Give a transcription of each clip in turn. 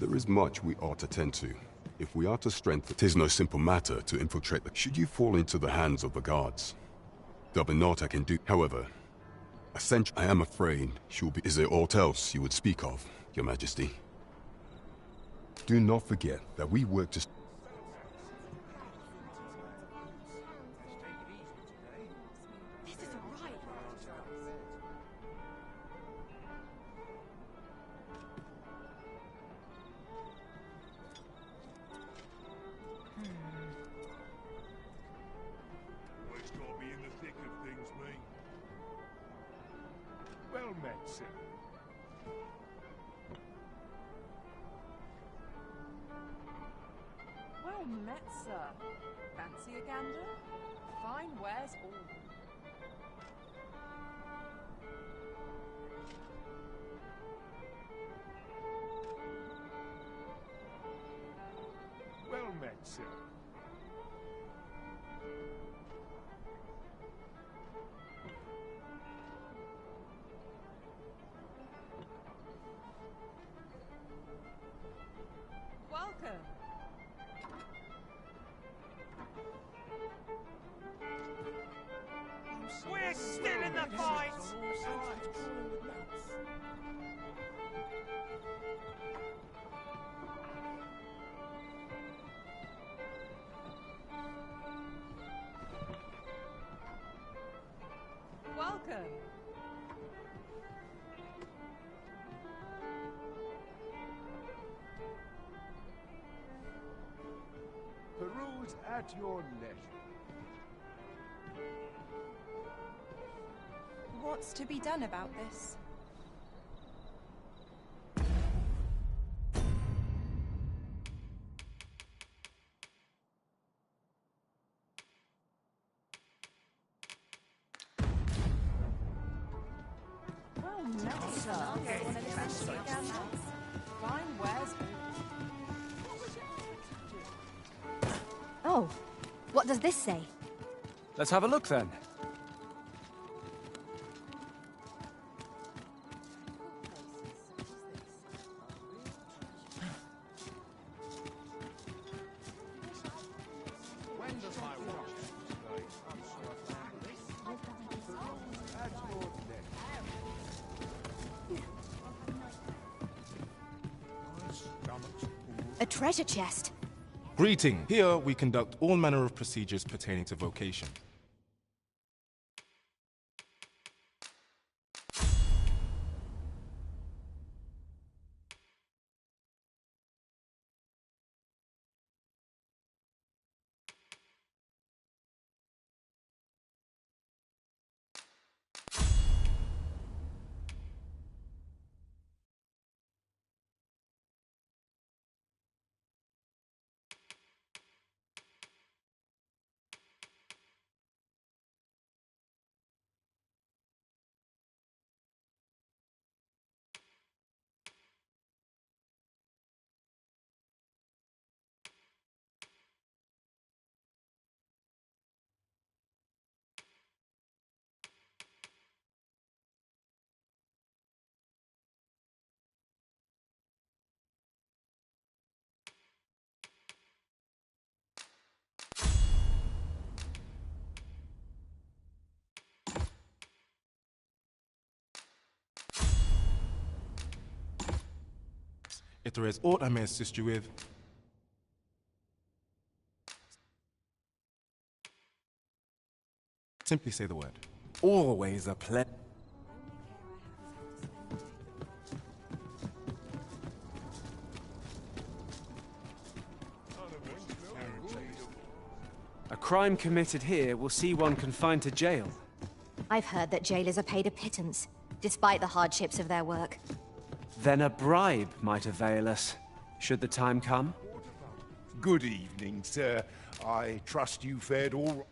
There is much we ought to tend to. If we are to strengthen, 'tis no simple matter to infiltrate the... Should you fall into the hands of the guards, there'll be naught I can do. However, I am afraid she will be... Is there aught else you would speak of, Your Majesty? Do not forget that we work to... Well met, sir. Well met, sir. Fancy a gander? Fine wares all. Well met, sir. Welcome. We're still in the fight! Welcome. Peruse at your leisure. What's to be done about this? Well met, sir. Fancy a gander? Fine wares all. Oh, what does this say? Let's have a look then. A treasure chest. Greeting. Here we conduct all manner of procedures pertaining to vocation. If there is aught I may assist you with, simply say the word. Always a pleasure. A crime committed here will see one confined to jail. I've heard that jailers are paid a pittance, despite the hardships of their work. Then a bribe might avail us, should the time come. Good evening, sir. I trust you fared all right.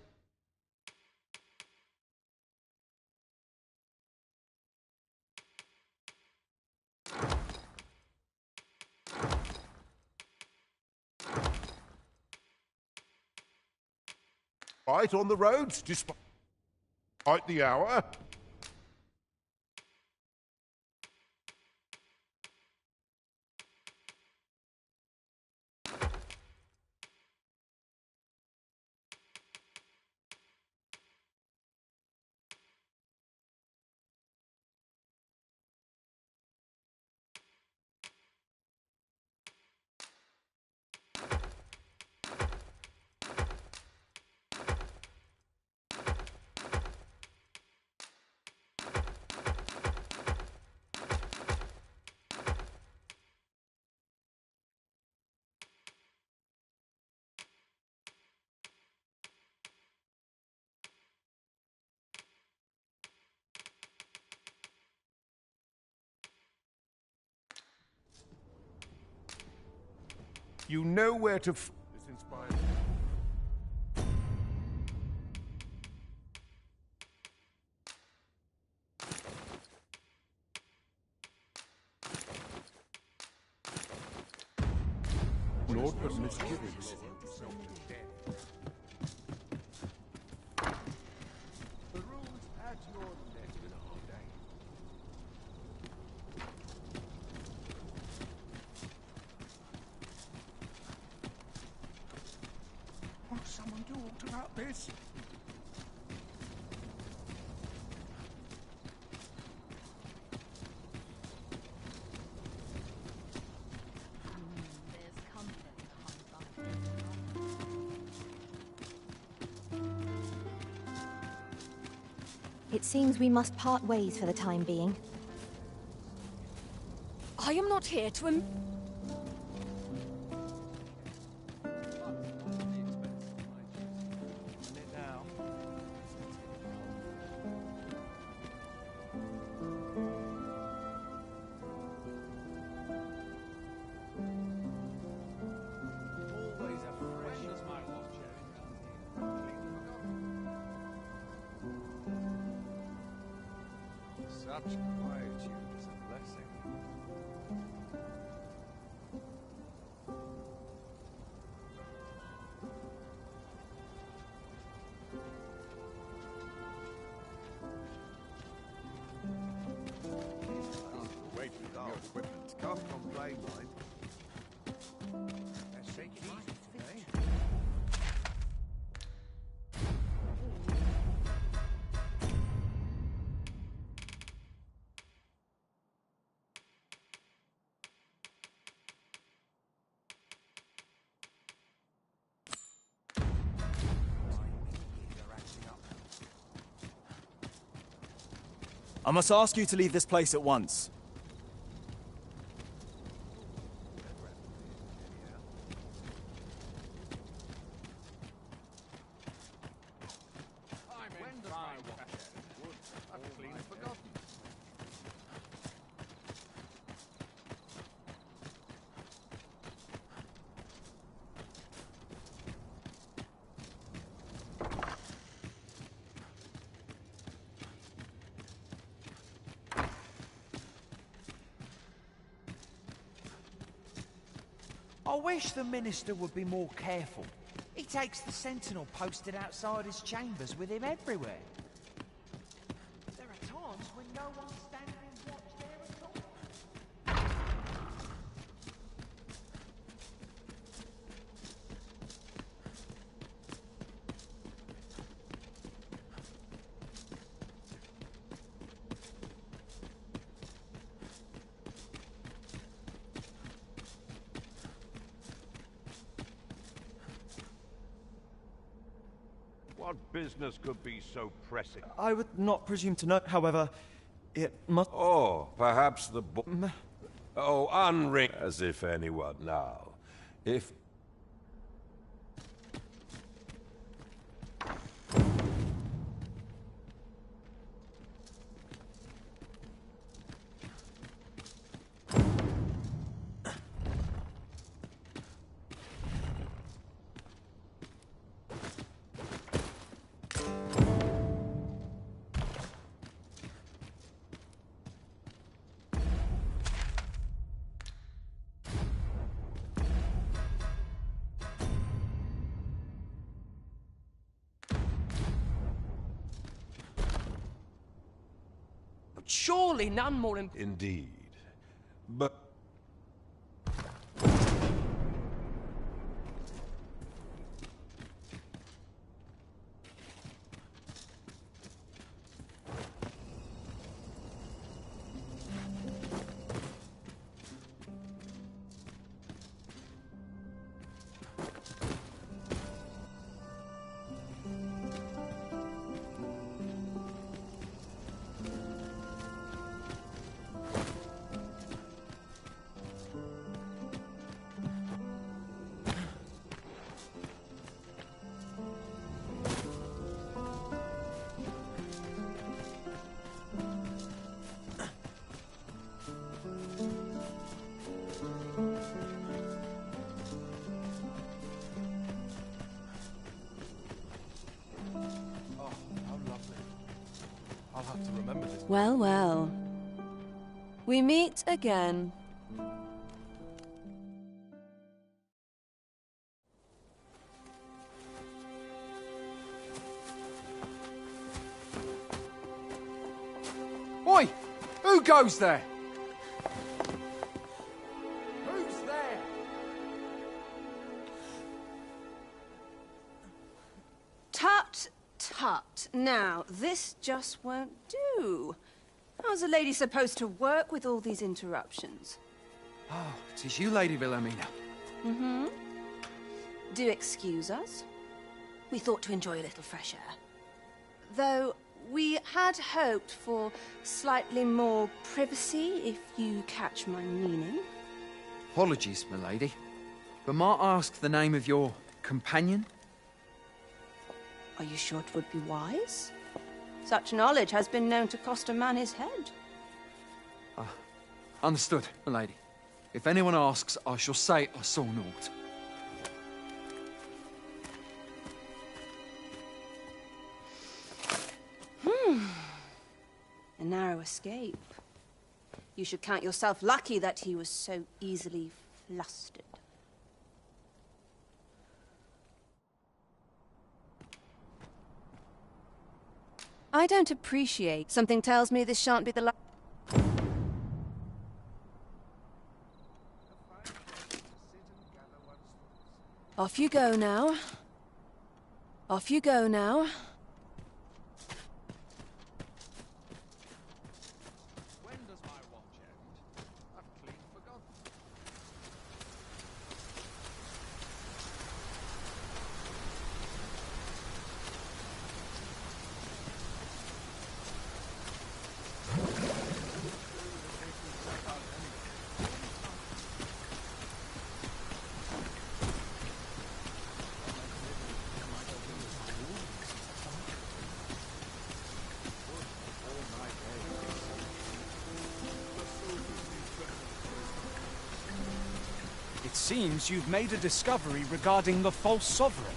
Right on the roads, despite the hour. You know where to this inspires... Lord of misgivings. The rules at your neck in our day. Won't someone do aught about this? There's comfort behind. It seems we must part ways for the time being. I am not here to Such quietude is a blessing. Wait for your equipment. Can't complain, mind. Let's take it easy today. I must ask you to leave this place at once. I wish the Minister would be more careful. He takes the sentinel posted outside his chambers with him everywhere. There are times when no one's standing watch there at all. What business could be so pressing? I would not presume to know, however, it must... Oh, perhaps the Oh, unring... As if anyone now. If... Surely none more Indeed. But... I'll have to remember this. Well, well. We meet again. Oi! Who goes there? Who's there? Tut, tut. Now, this just won't do. How's a lady supposed to work with all these interruptions? Oh, it is you, Lady Wilhelmina. Mm-hmm. Do excuse us. We thought to enjoy a little fresh air. Though we had hoped for slightly more privacy, if you catch my meaning. Apologies, milady. But might I ask the name of your companion? Are you sure it would be wise? Such knowledge has been known to cost a man his head. Understood, milady. If anyone asks, I shall say I saw naught. A narrow escape. You should count yourself lucky that he was so easily flustered. I don't appreciate. Something tells me this shan't be the last. Off you go now. Off you go now. When does my watch end? I've clean forgotten. It seems you've made a discovery regarding the false sovereign.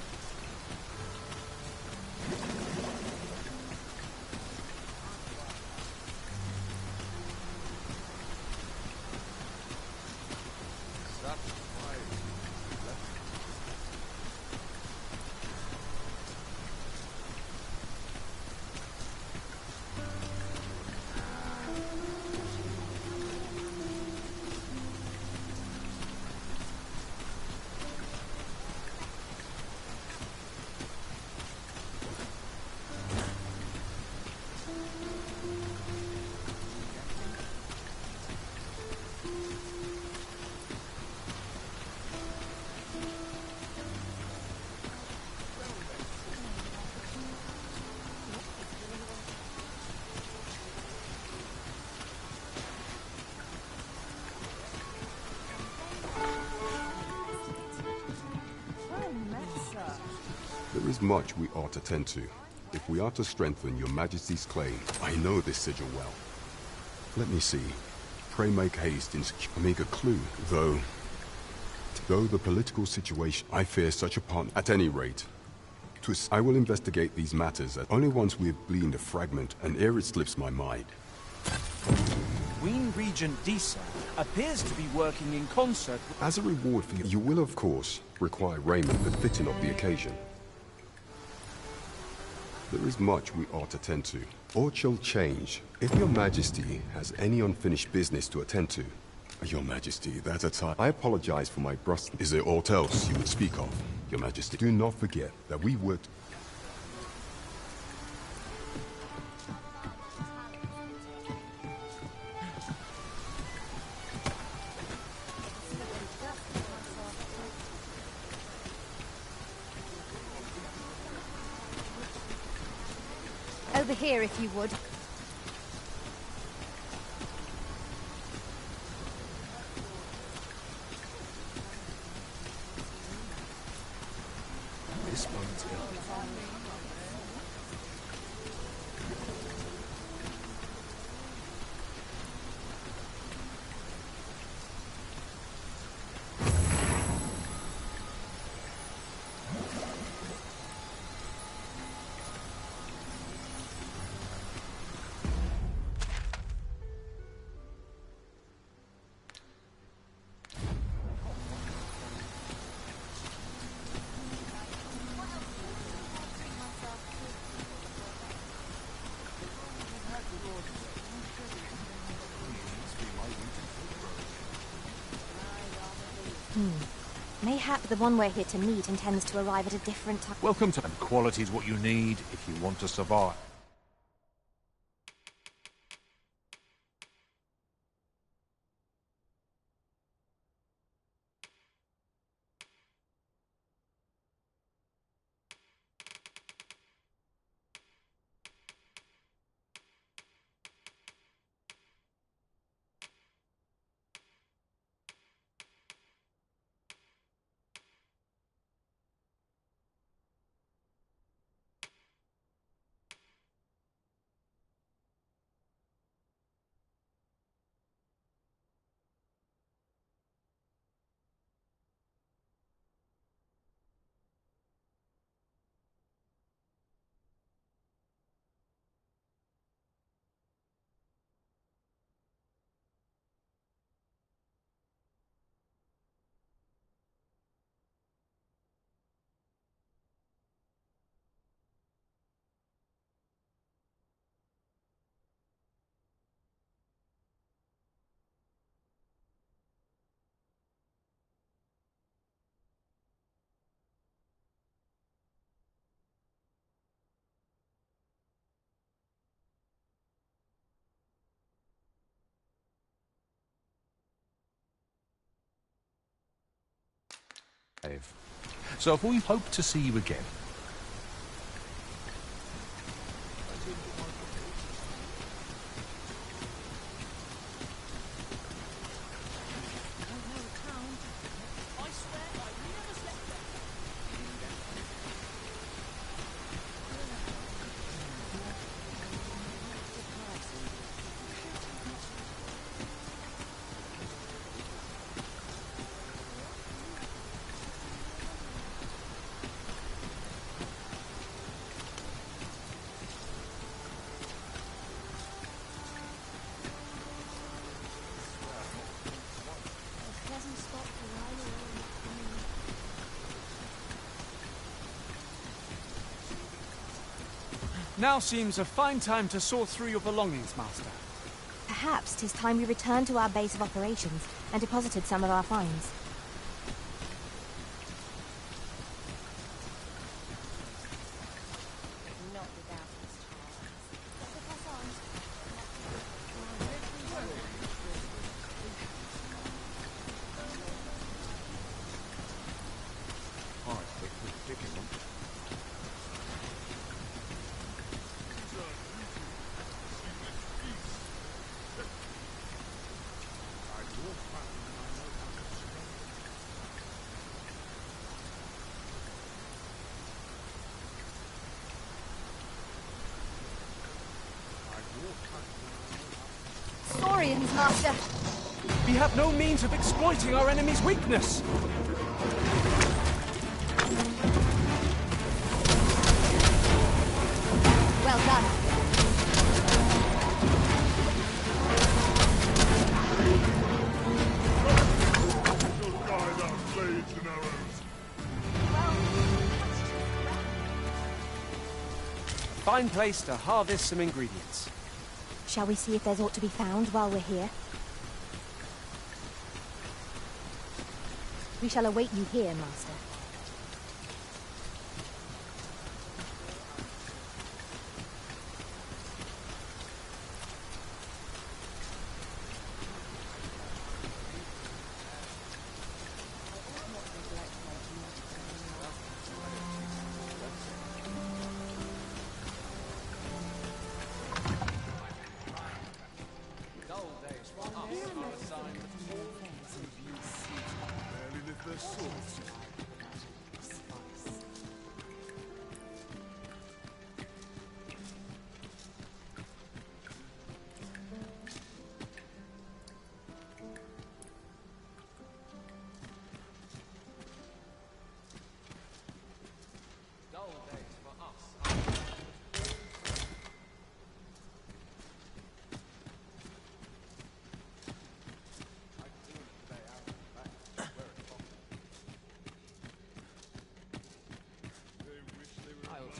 There is much we ought to tend to. If we are to strengthen your majesty's claim, I know this sigil well. Let me see. Pray make haste in securing a clue, though the political situation, I fear such a partner. At any rate, I will investigate these matters only once we have gleaned a fragment, and ere it slips my mind. Queen Regent Disa appears to be working in concert with... As a reward for you will, of course, require raiment befitting of the occasion. There is much we ought to tend to. Aught shall change. If your majesty has any unfinished business to attend to. Your majesty, that a time. I apologize for my brusqueness. Is there aught else you would speak of, your majesty? Do not forget that we worked... Over here, if you would. This one's ill. Mayhap the one we're here to meet intends to arrive at a different time. Welcome to... And quality's what you need if you want to survive. So if we hope to see you again. Now seems a fine time to sort through your belongings, Master. Perhaps 'tis time we returned to our base of operations and deposited some of our finds. Saurians, Master! We have no means of exploiting our enemy's weakness! Well done. Fine place to harvest some ingredients. Shall we see if there's aught to be found while we're here? We shall await you here, Master.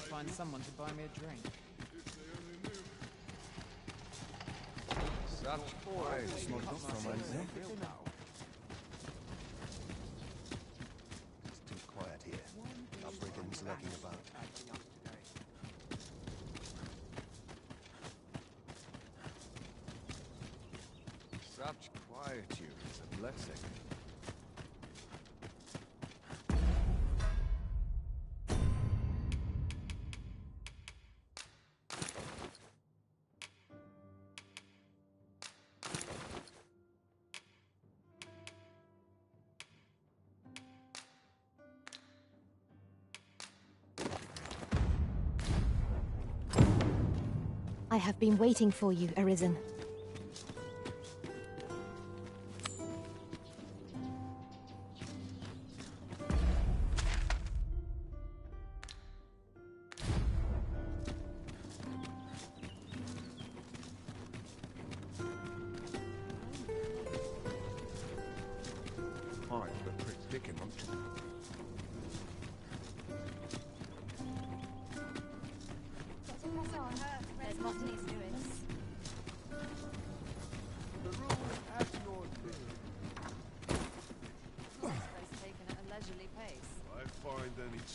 Find someone to buy me a drink. Such quietude is a blessing. I have been waiting for you, Arisen.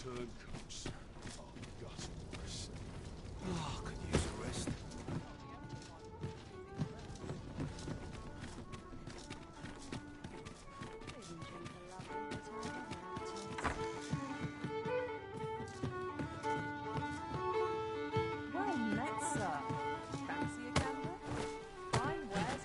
Turncoats. Oh, gut worse. Oh, could use a rest. Well met, sir. Fancy a gander? Fine wares.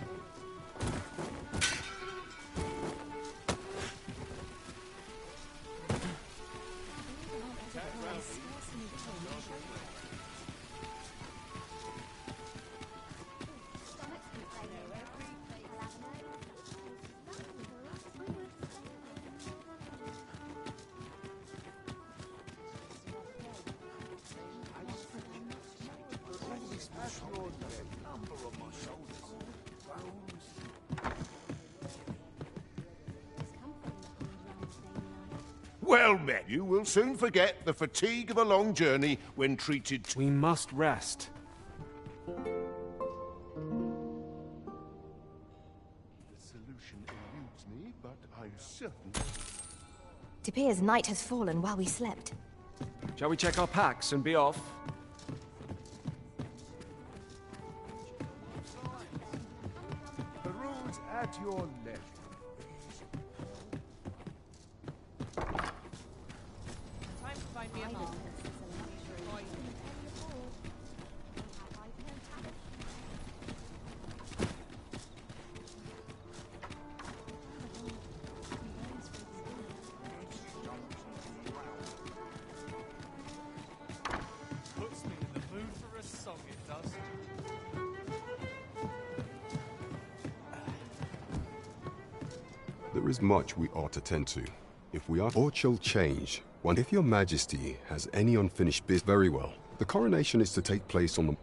Well met. You will soon forget the fatigue of a long journey when treated to... We must rest. The solution eludes me, but I'm certain... It appears night has fallen while we slept. Shall we check our packs and be off? Peruse at your leisure. Time to find me a home. Puts me in the mood for a song, it does. There is much we ought to tend to. If we are or shall change, one if your majesty has any unfinished business, very well. The coronation is to take place on the...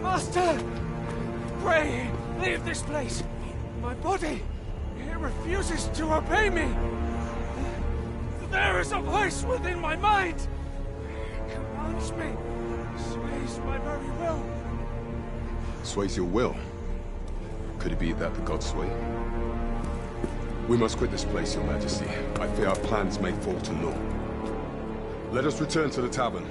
Master! Pray, leave this place! My body, it refuses to obey me! There is a voice within my mind! It commands me, sways my very will. Sways your will? Could it be that the gods sway? We must quit this place, your majesty. I fear our plans may fall to naught. Let us return to the tavern.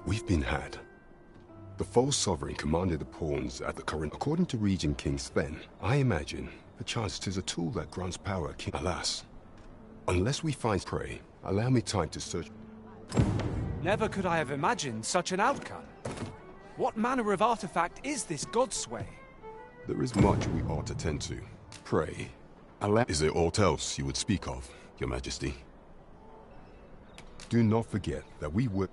We've been had. The false sovereign commanded the pawns at the current. According to Regent King Sven, I imagine, perchance 'tis a tool that grants power. Alas, unless we find prey, allow me time to search. Never could I have imagined such an outcome. What manner of artifact is this Godsway? There is much we ought to tend to. Pray, Is there aught else you would speak of, Your Majesty? Do not forget that we were...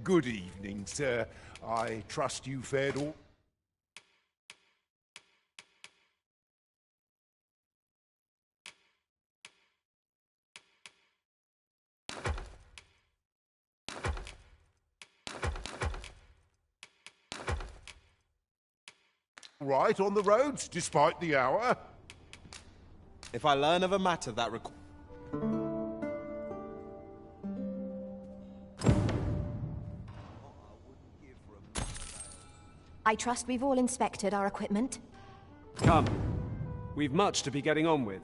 Good evening, sir. I trust you fared all... right on the roads, despite the hour. If I learn of a matter that requires... I trust we've all inspected our equipment. Come. We've much to be getting on with.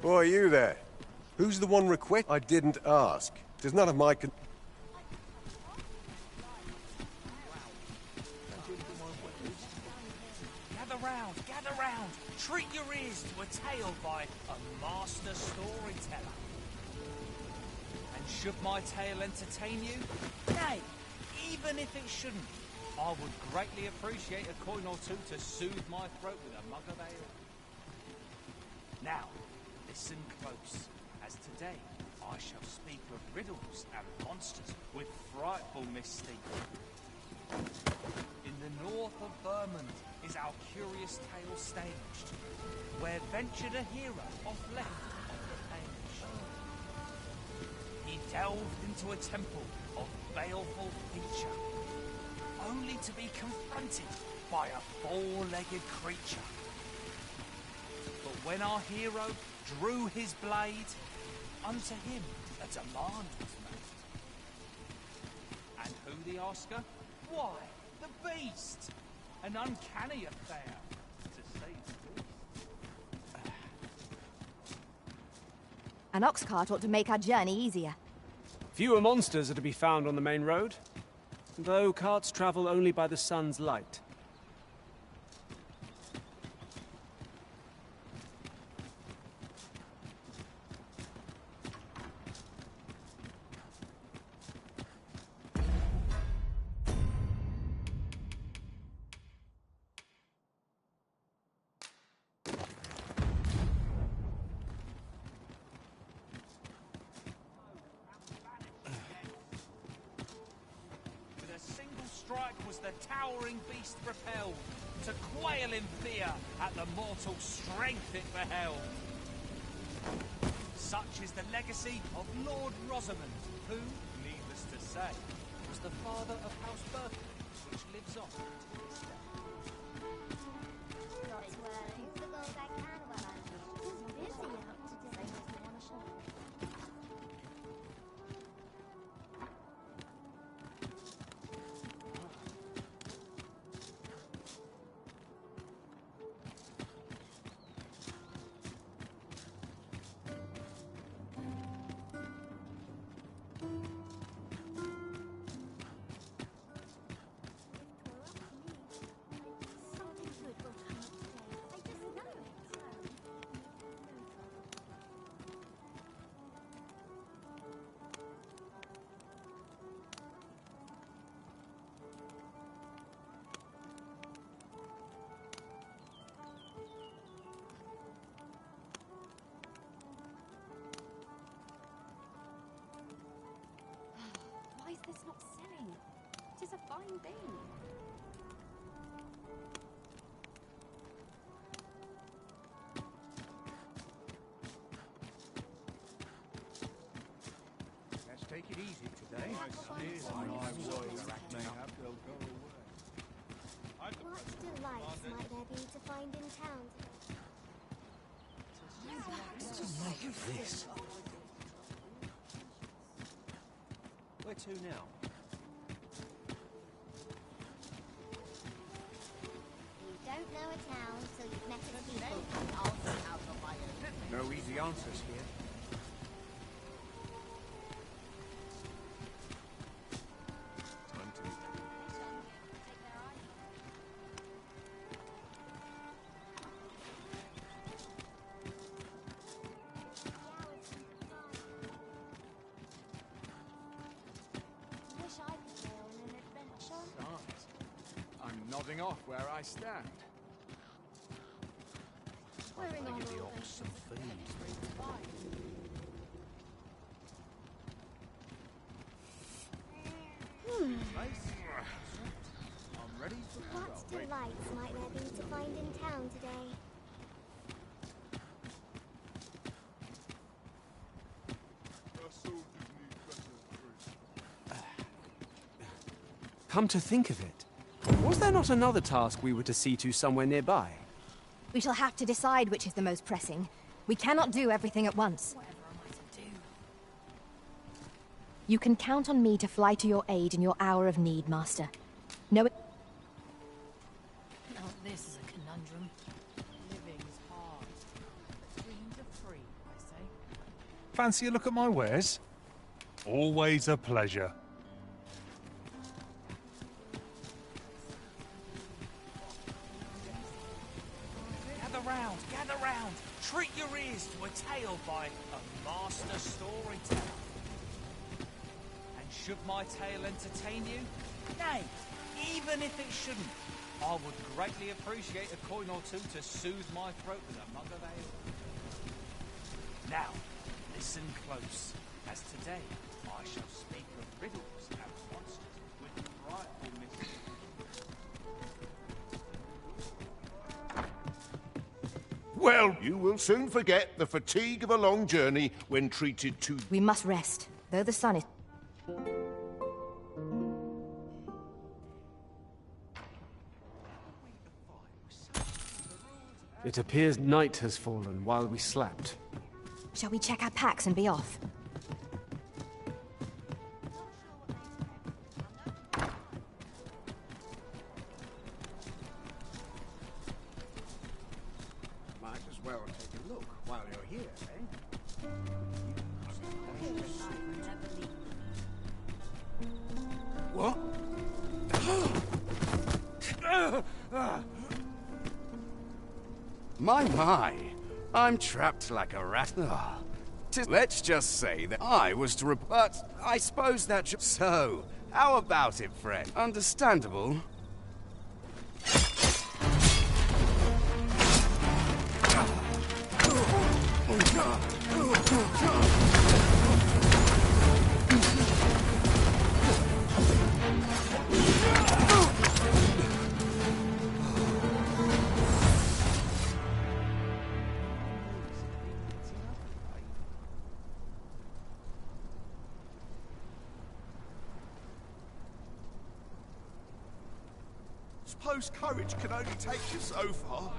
Boy, you there. Who's the one request? I didn't ask. There's none of my con... Gather round. Treat your ears to a tale by a master storyteller. And should my tale entertain you? Nay, even if it shouldn't, I would greatly appreciate a coin or two to soothe my throat with a mug of ale. Now, listen close, as today I shall speak of riddles and monsters with frightful mystique. In the north of Vermont is our curious tale staged, where ventured a hero off left of the page. He delved into a temple of baleful feature, only to be confronted by a four-legged creature. But when our hero drew his blade, unto him a demand was made. And who the Oscar? Why, the beast! An uncanny affair, to say the least. An ox cart ought to make our journey easier. Fewer monsters are to be found on the main road, though carts travel only by the sun's light. The towering beast repelled, to quail in fear at the mortal strength it beheld. Such is the legacy of Lord Rosamond, who, needless to say, was the father of House Berkeley, which lives on to this day. Why is this not selling? It is a fine thing. Let's take it easy today. What delights might there be to find in town Look at this. Where to now? You don't know a town till you've met its people. No easy answers here. Time to Wish I could go on an adventure. I'm nodding off where I stand. Wearing on give the all ox some feed. I'm ready for What delights might there be to find in town today? Come to think of it, was there not another task we were to see to somewhere nearby? We shall have to decide which is the most pressing. We cannot do everything at once. You can count on me to fly to your aid in your hour of need, Master. Know it. Now this is a conundrum. Living's hard. Dreams are free, I say. Fancy a look at my wares? Always a pleasure. Gather round, treat your ears to a tale by a master storyteller. And should my tale entertain you? Nay, even if it shouldn't, I would greatly appreciate a coin or two to soothe my throat with a mug of ale. Now, listen close, as today I shall speak of riddles and monsters with frightful mystery. Well, you will soon forget the fatigue of a long journey when treated to... We must rest, though the sun is... It appears night has fallen while we slept. Shall we check our packs and be off? Might as well take a look while you're here, eh? What? My, I'm trapped like a rat. Let's just say that I was to but I suppose that so, how about it, friend? Understandable. suppose courage can only take you so far.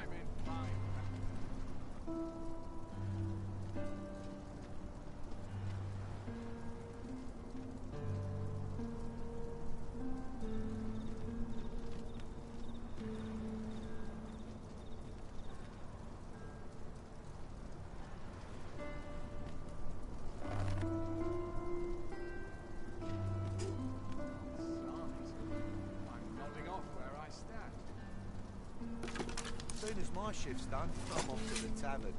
As soon as my shift's done, I'm off to the tavern.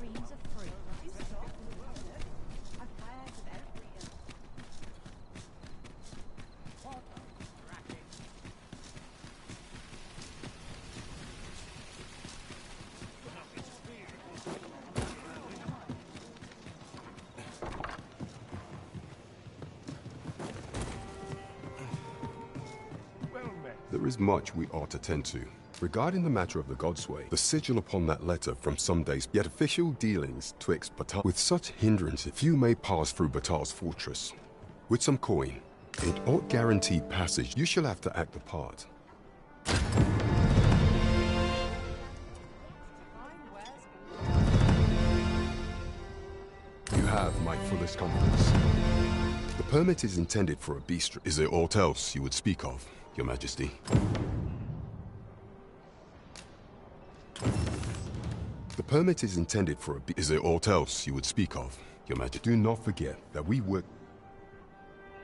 Dreams are free. I've planned with every year. There is much we ought to tend to. Regarding the matter of the Godsway, the sigil upon that letter from some days, yet official dealings twixt Batal. With such hindrances, few may pass through Batal's fortress. With some coin, it ought guaranteed passage. You shall have to act the part. You have my fullest confidence. The permit is intended for a bistro. Is there aught else you would speak of, Your Majesty? The permit is intended for a... Is there aught else you would speak of, Your Majesty? Do not forget that we work...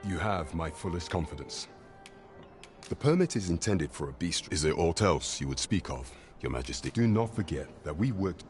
You have my fullest confidence. The permit is intended for a bistro. Is there aught else you would speak of, Your Majesty? Do not forget that we worked...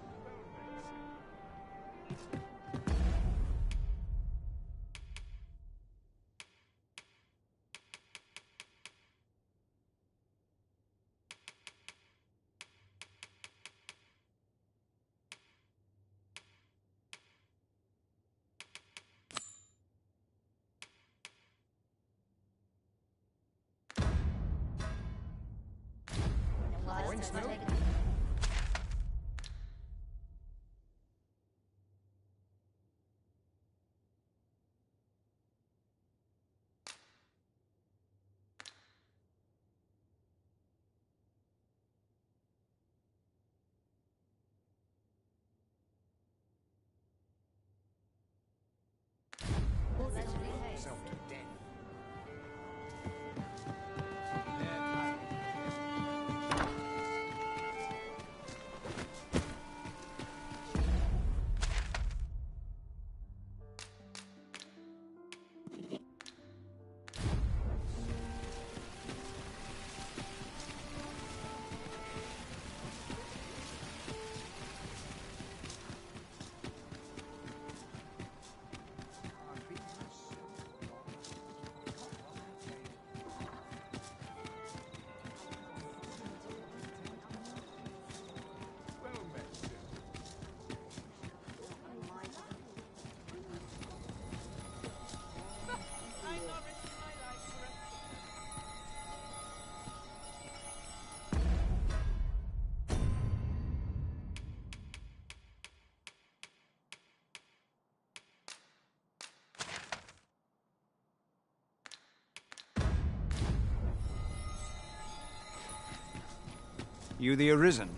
You the Arisen?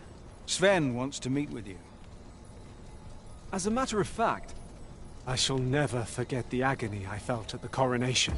Sven wants to meet with you. As a matter of fact, I shall never forget the agony I felt at the coronation.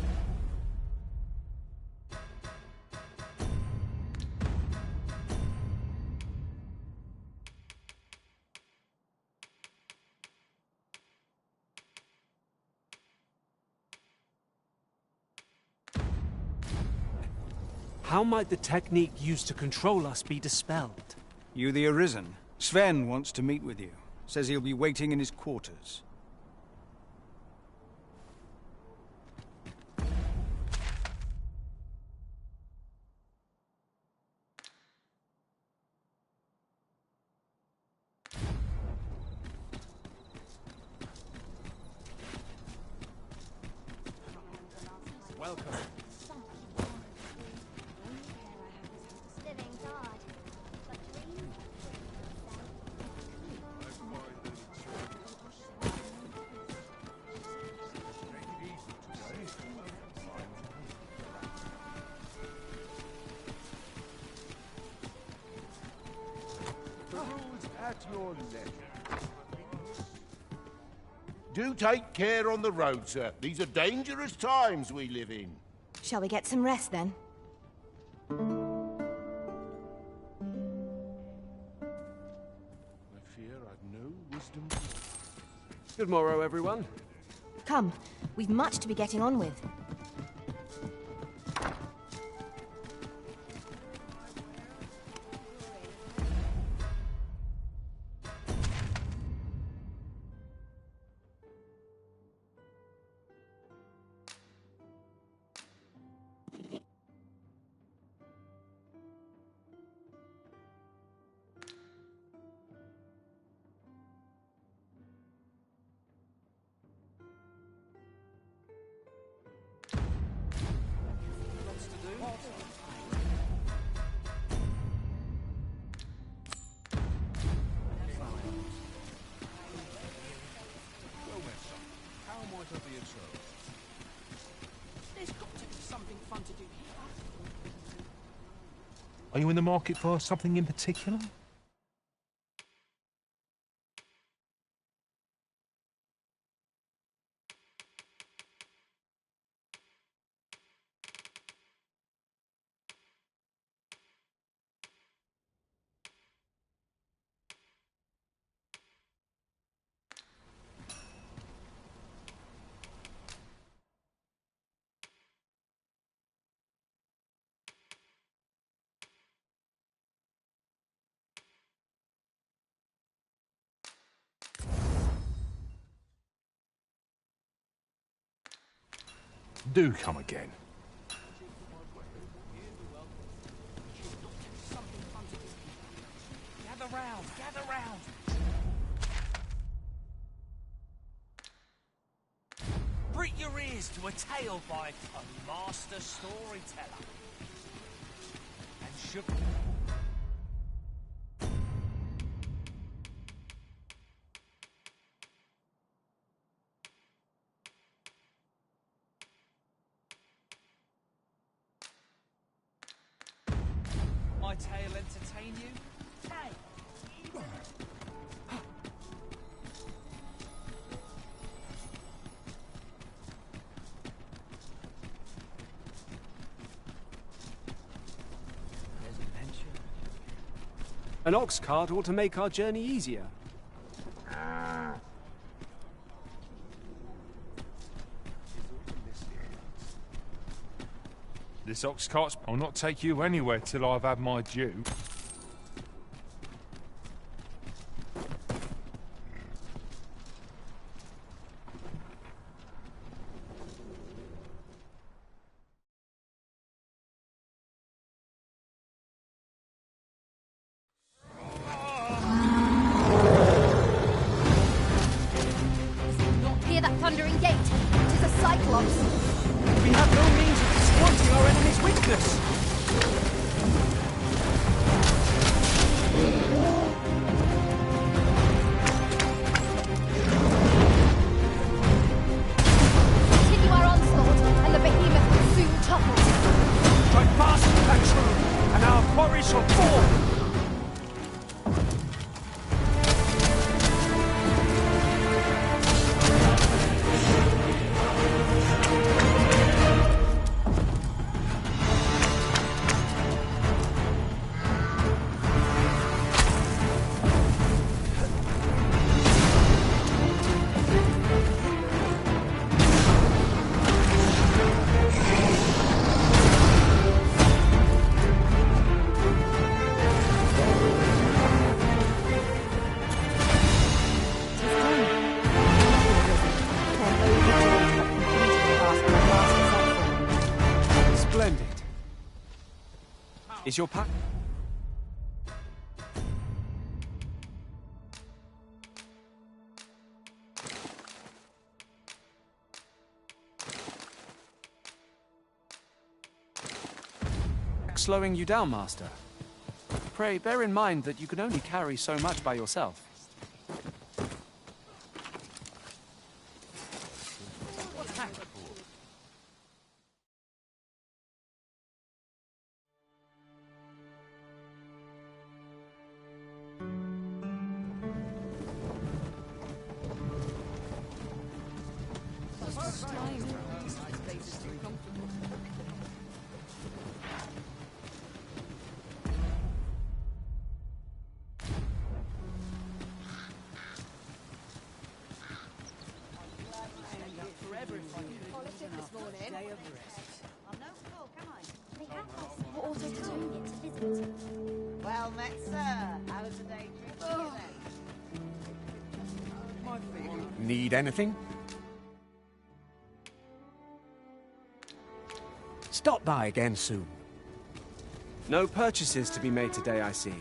How might the technique used to control us be dispelled? You the Arisen? Sven wants to meet with you. Says he'll be waiting in his quarters. Welcome. The rules at your leisure. Do take care on the road, sir. These are dangerous times we live in. Shall we get some rest then? I fear I've no wisdom. Good morrow, everyone. Come, we've much to be getting on with. There's got to be something fun to do here. Are you in the market for something in particular? Do come again. Gather round, gather round. Prick your ears to a tale by a master storyteller. And should... My tale entertain you? Nay. An ox cart ought to make our journey easier. This ox cart's... I'll not take you anywhere till I've had my due. Not hear that thundering gate. It is a Cyclops. We have no means of exploiting our enemy's weakness. Is your pack... slowing you down, Master? Pray, bear in mind that you can only carry so much by yourself. What's happened? What ought I to do? Well met, sir. How's the day treating you then? Need anything? Stop by again soon. No purchases to be made today, I see.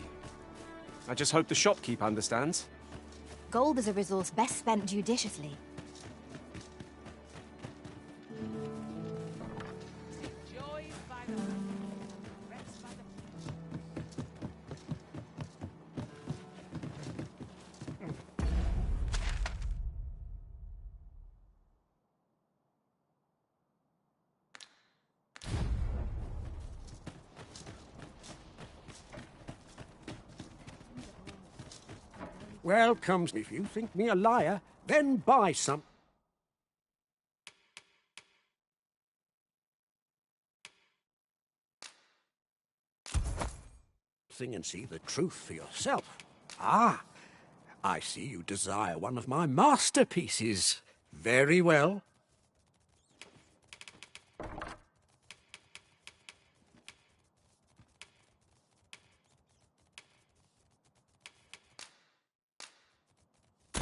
I just hope the shopkeep understands. Gold is a resource best spent judiciously. Welcome. If you think me a liar, then buy some. Thing and see the truth for yourself. Ah, I see you desire one of my masterpieces. Very well.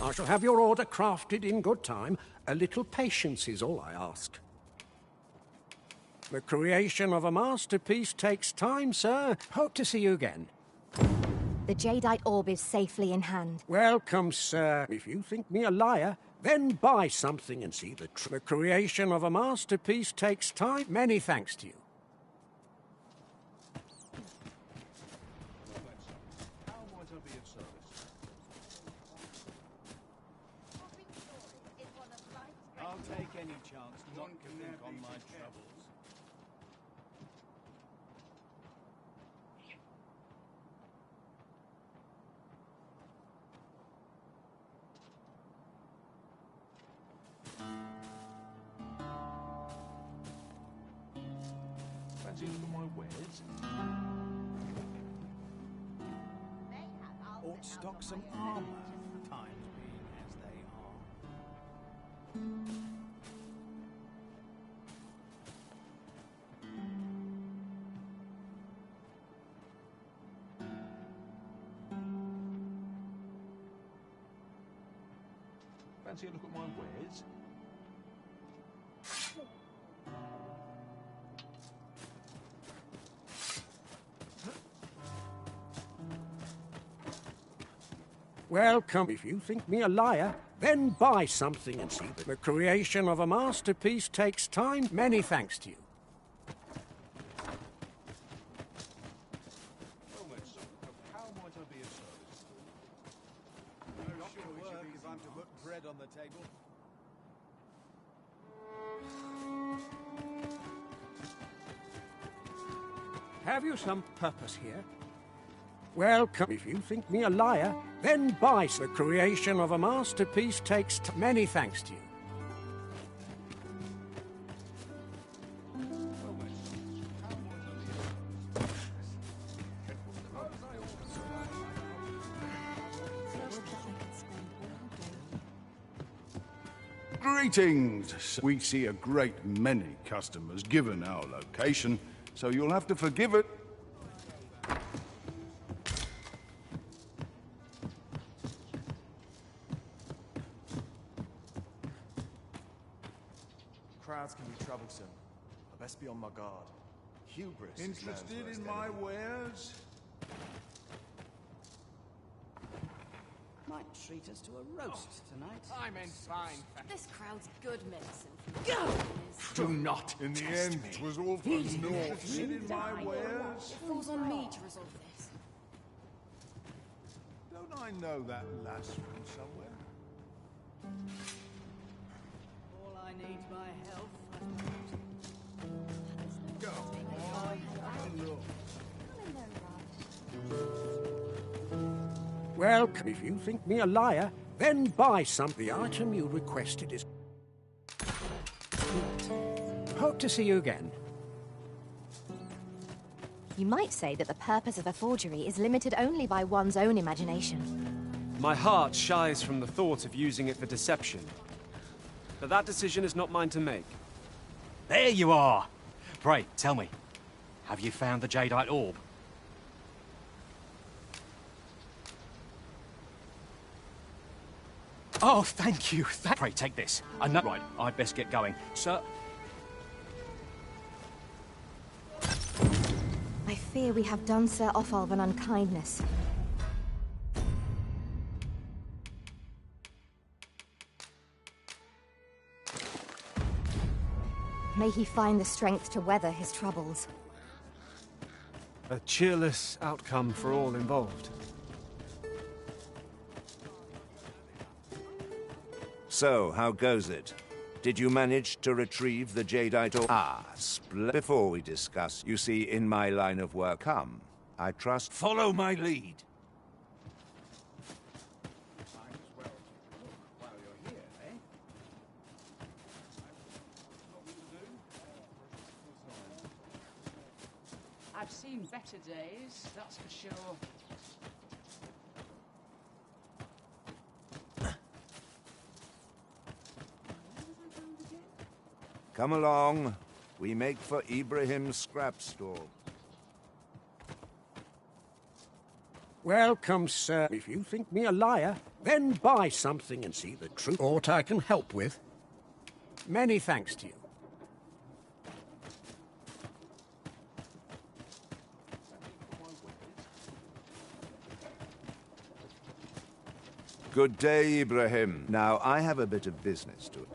I shall have your order crafted in good time. A little patience is all I ask. The creation of a masterpiece takes time, sir. Hope to see you again. The jadeite orb is safely in hand. Welcome, sir. If you think me a liar, then buy something and see the truth. The creation of a masterpiece takes time. Many thanks to you. I'll take any chance not to think on my troubles. Fancy a look at my wares? Ought stock some armor, times being as they are. Fancy a look at my wares? Welcome. If you think me a liar, then buy something and see that the creation of a masterpiece takes time. Many thanks to you. Well then, son, how might I be of service? Not gonna work if I'm to put bread on the table. Have you some purpose here? Welcome. If you think me a liar, then buy. The creation of a masterpiece takes many thanks to you. Greetings! We see a great many customers given our location, so you'll have to forgive it. Crowds can be troublesome. I best be on my guard. Hubris. Interested in my wares? Might treat us to a roast tonight. I'm in fine. This crowd's good medicine. Do not In the test end, me. it was all for naught. Interested in my wares? It falls on me to resolve this. Don't I know that lass from somewhere? All I need's my health. Well, if you think me a liar, then buy some. The item you requested is... Hope to see you again. You might say that the purpose of a forgery is limited only by one's own imagination. My heart shies from the thought of using it for deception. But that decision is not mine to make. There you are! Pray, tell me, have you found the Jadeite orb? Oh, thank you. Pray, take this. I know. Right, I'd best get going. Sir... I fear we have done Sir Offalv an unkindness. May he find the strength to weather his troubles. A cheerless outcome for all involved. So, how goes it? Did you manage to retrieve the Jadeite orb? Before we discuss, you see, in my line of work, come. I trust... Follow my lead. I've seen better days, that's for sure. Come along. We make for Ibrahim's scrap store. Welcome, sir. If you think me a liar, then buy something and see the truth. Aught I can help with. Many thanks to you. Good day, Ibrahim. Now, I have a bit of business to...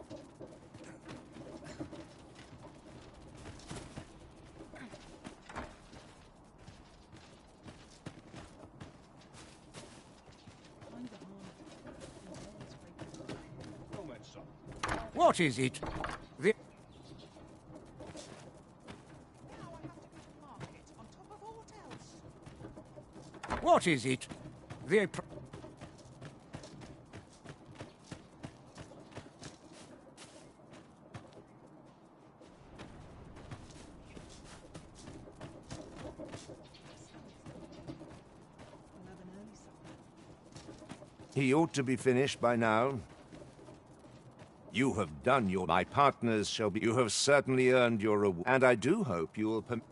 What is it? The... What is it? The... He ought to be finished by now. You have done your... My partners shall be... You have certainly earned your reward. And I do hope you will permit...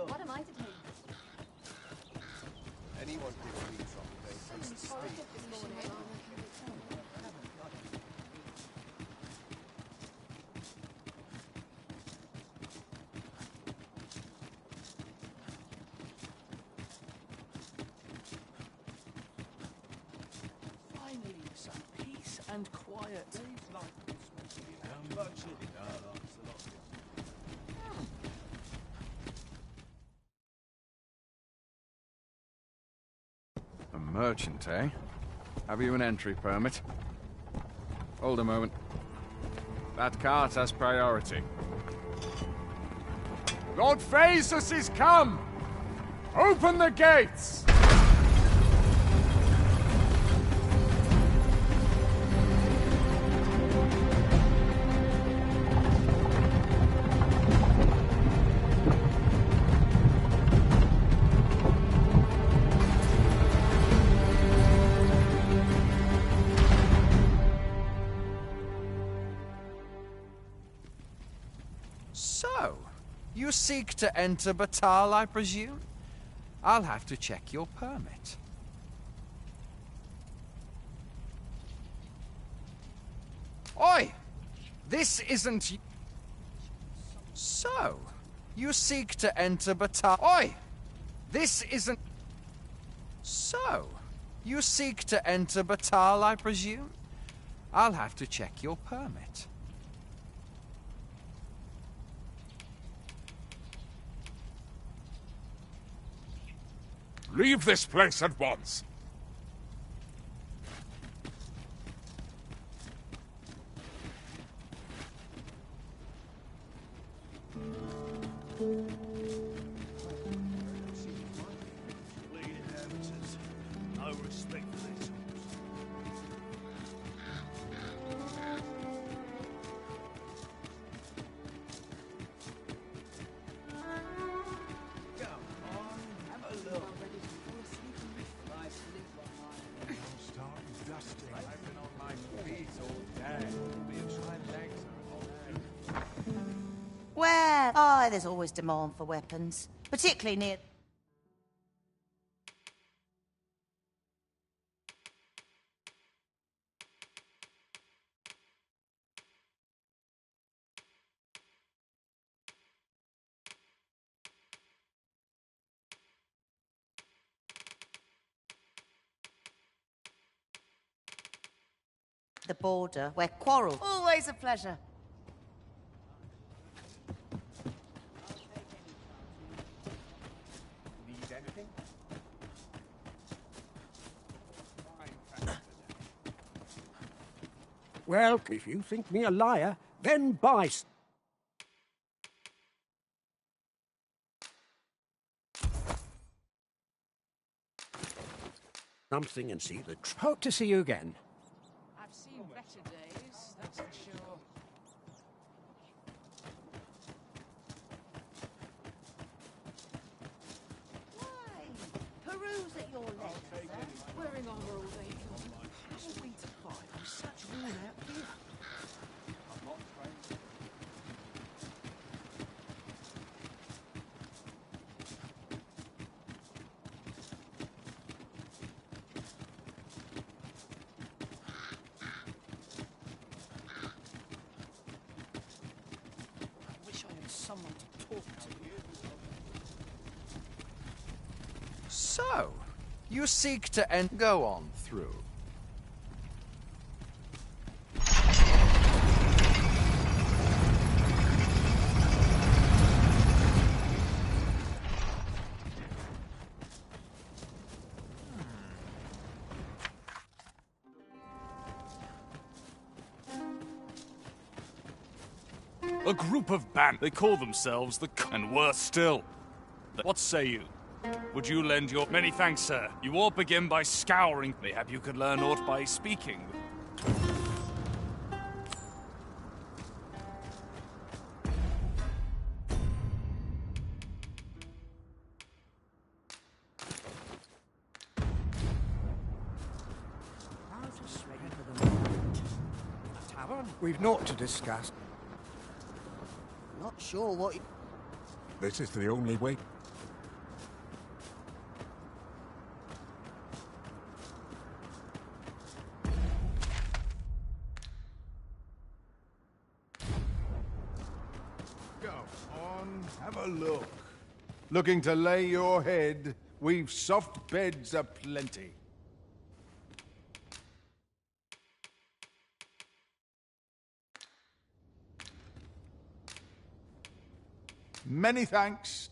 What am I to take? Anyone can read something. This morning. quiet. A merchant, eh? Have you an entry permit? Hold a moment. That cart has priority. Lord Phaesus is come! Open the gates! So, you seek to enter Batal, I presume? I'll have to check your permit. Oi! This isn't... So, you seek to enter Batal... Oi! This isn't... So, you seek to enter Batal, I presume? I'll have to check your permit. Leave this place at once. No respect for this. Well, oh, there's always demand for weapons, particularly near... the border, where quarrel... Always a pleasure. Need anything? Well, if you think me a liar, then buy something and see the... Hope to see you again. I've seen better days, that's for sure. Peruse at your leisure. Wearing armor all day. How are we to fight with such worn out gear? I'm not trained. I wish I had someone to talk to. So, you seek to go on through. A group of band. They call themselves the and worse still. What say you? Would you lend your... Many thanks, sir. You all begin by scouring. Mayhap you could learn aught by speaking. We've naught to discuss. Not sure what... This is the only way. Go on, have a look. Looking to lay your head? We've soft beds aplenty. Many thanks.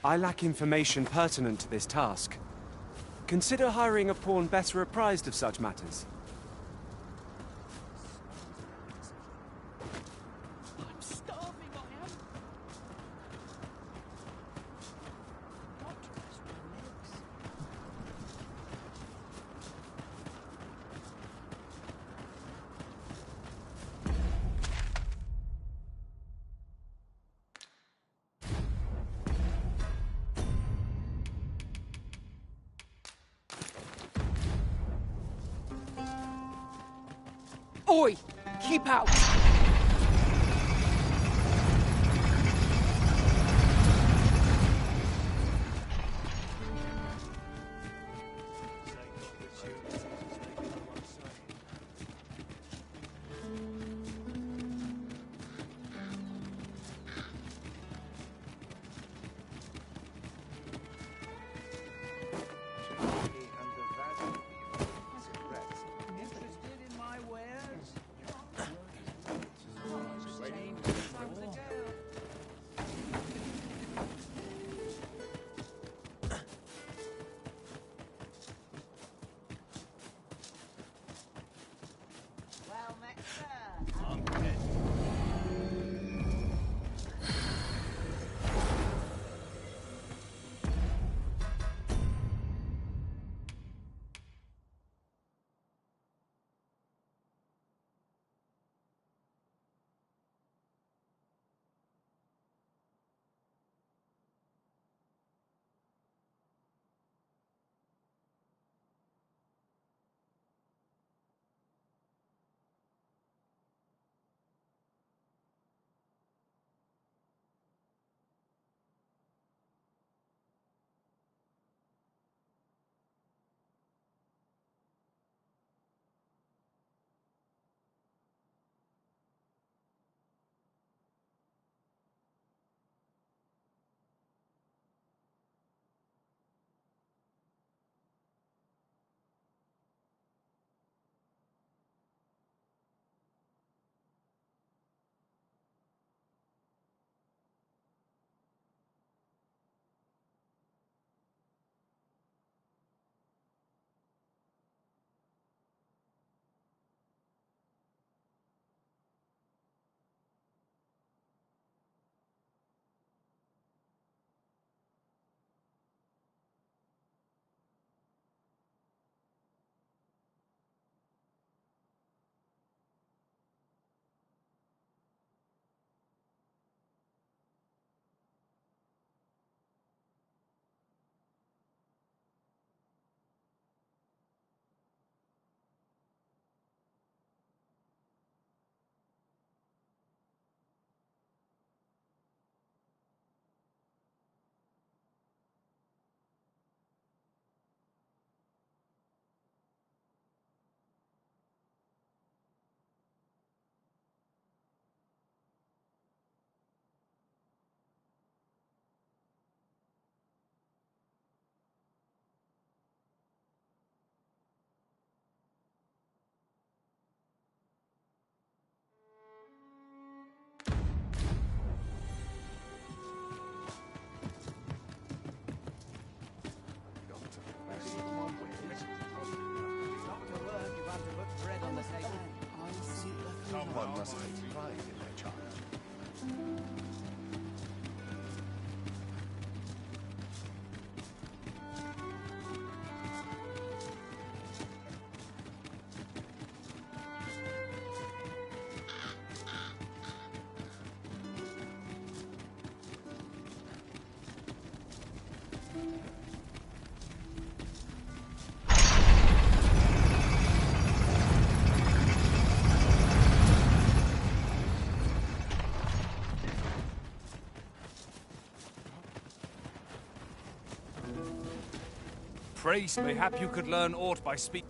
I lack information pertinent to this task. Consider hiring a pawn better apprised of such matters. I'm starving, I am. Got to rest my legs. Oi! Keep out! Interested in my wares? One must take pride in their charge. Priest, mayhap you could learn aught by speaking.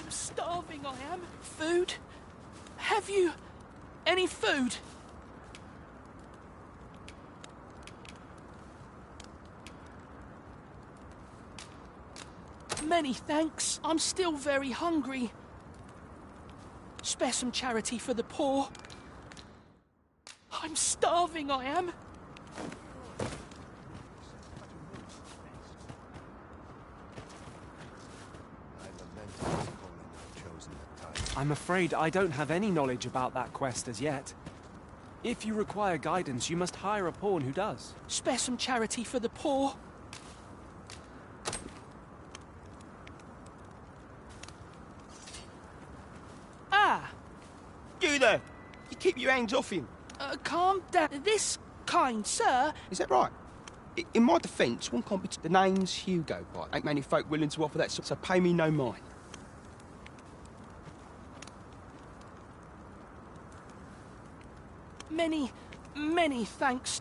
Starving I am. Food? Have you any food? Many thanks. I'm still very hungry. Spare some charity for the poor. I'm starving, I am. I'm afraid I don't have any knowledge about that quest as yet. If you require guidance, you must hire a pawn who does. Spare some charity for the poor. Ah! You there! You keep your hands off him. Calm down. This kind sir... Is that right? In my defence, one can't be... The name's Hugo, right? Ain't many folk willing to offer that, so pay me no mind. Many thanks.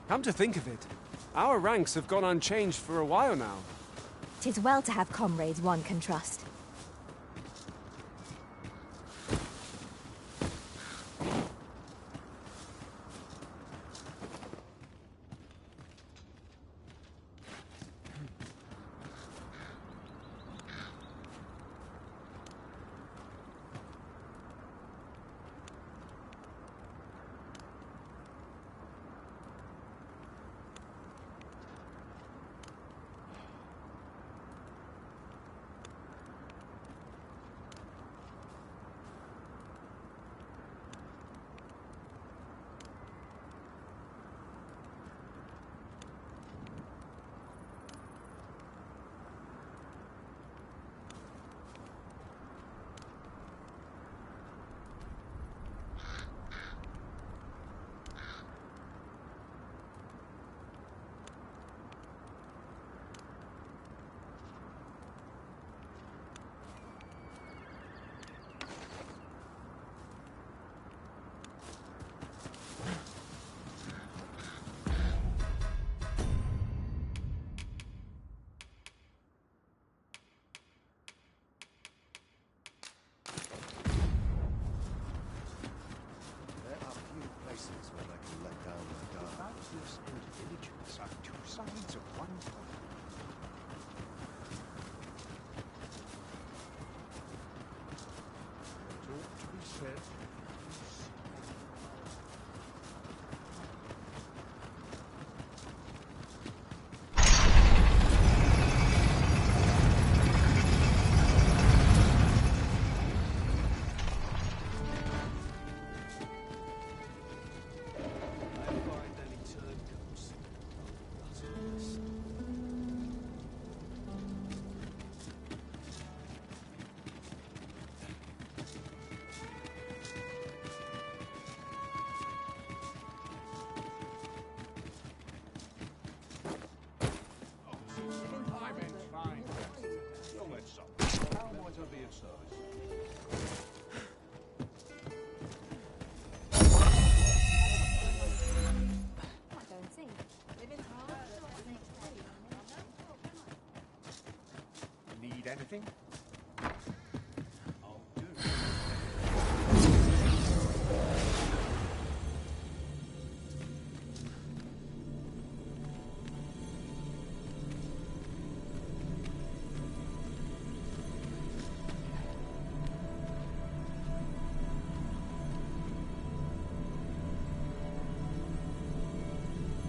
Come to think of it, our ranks have gone unchanged for a while now. 'Tis well to have comrades one can trust. Everything?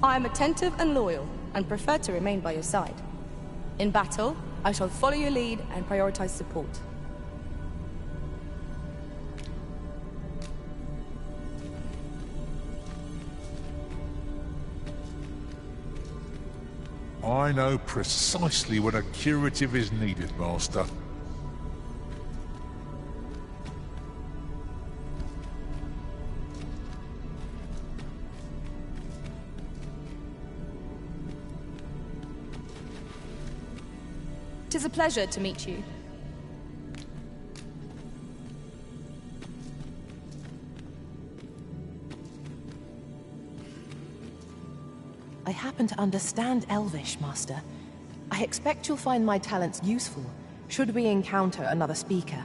I am attentive and loyal, and prefer to remain by your side. In battle, I shall follow your lead and prioritize support. I know precisely when a curative is needed, Master. It is a pleasure to meet you. I happen to understand Elvish, Master. I expect you'll find my talents useful, should we encounter another speaker.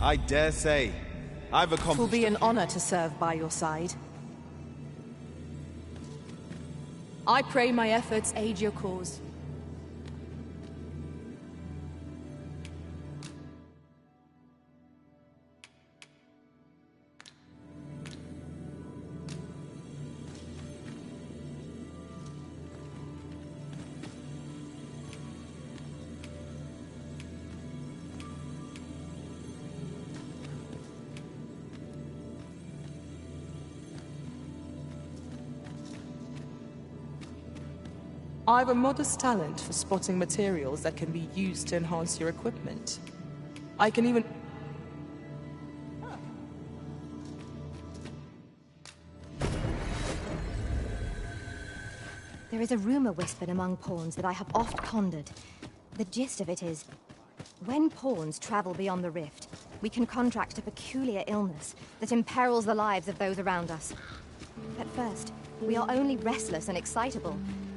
I dare say, I've It will accomplished... be an honor to serve by your side. I pray my efforts aid your cause. I have a modest talent for spotting materials that can be used to enhance your equipment. I can even... There is a rumor whispered among pawns that I have oft pondered. The gist of it is, when pawns travel beyond the rift, we can contract a peculiar illness that imperils the lives of those around us. At first, we are only restless and excitable,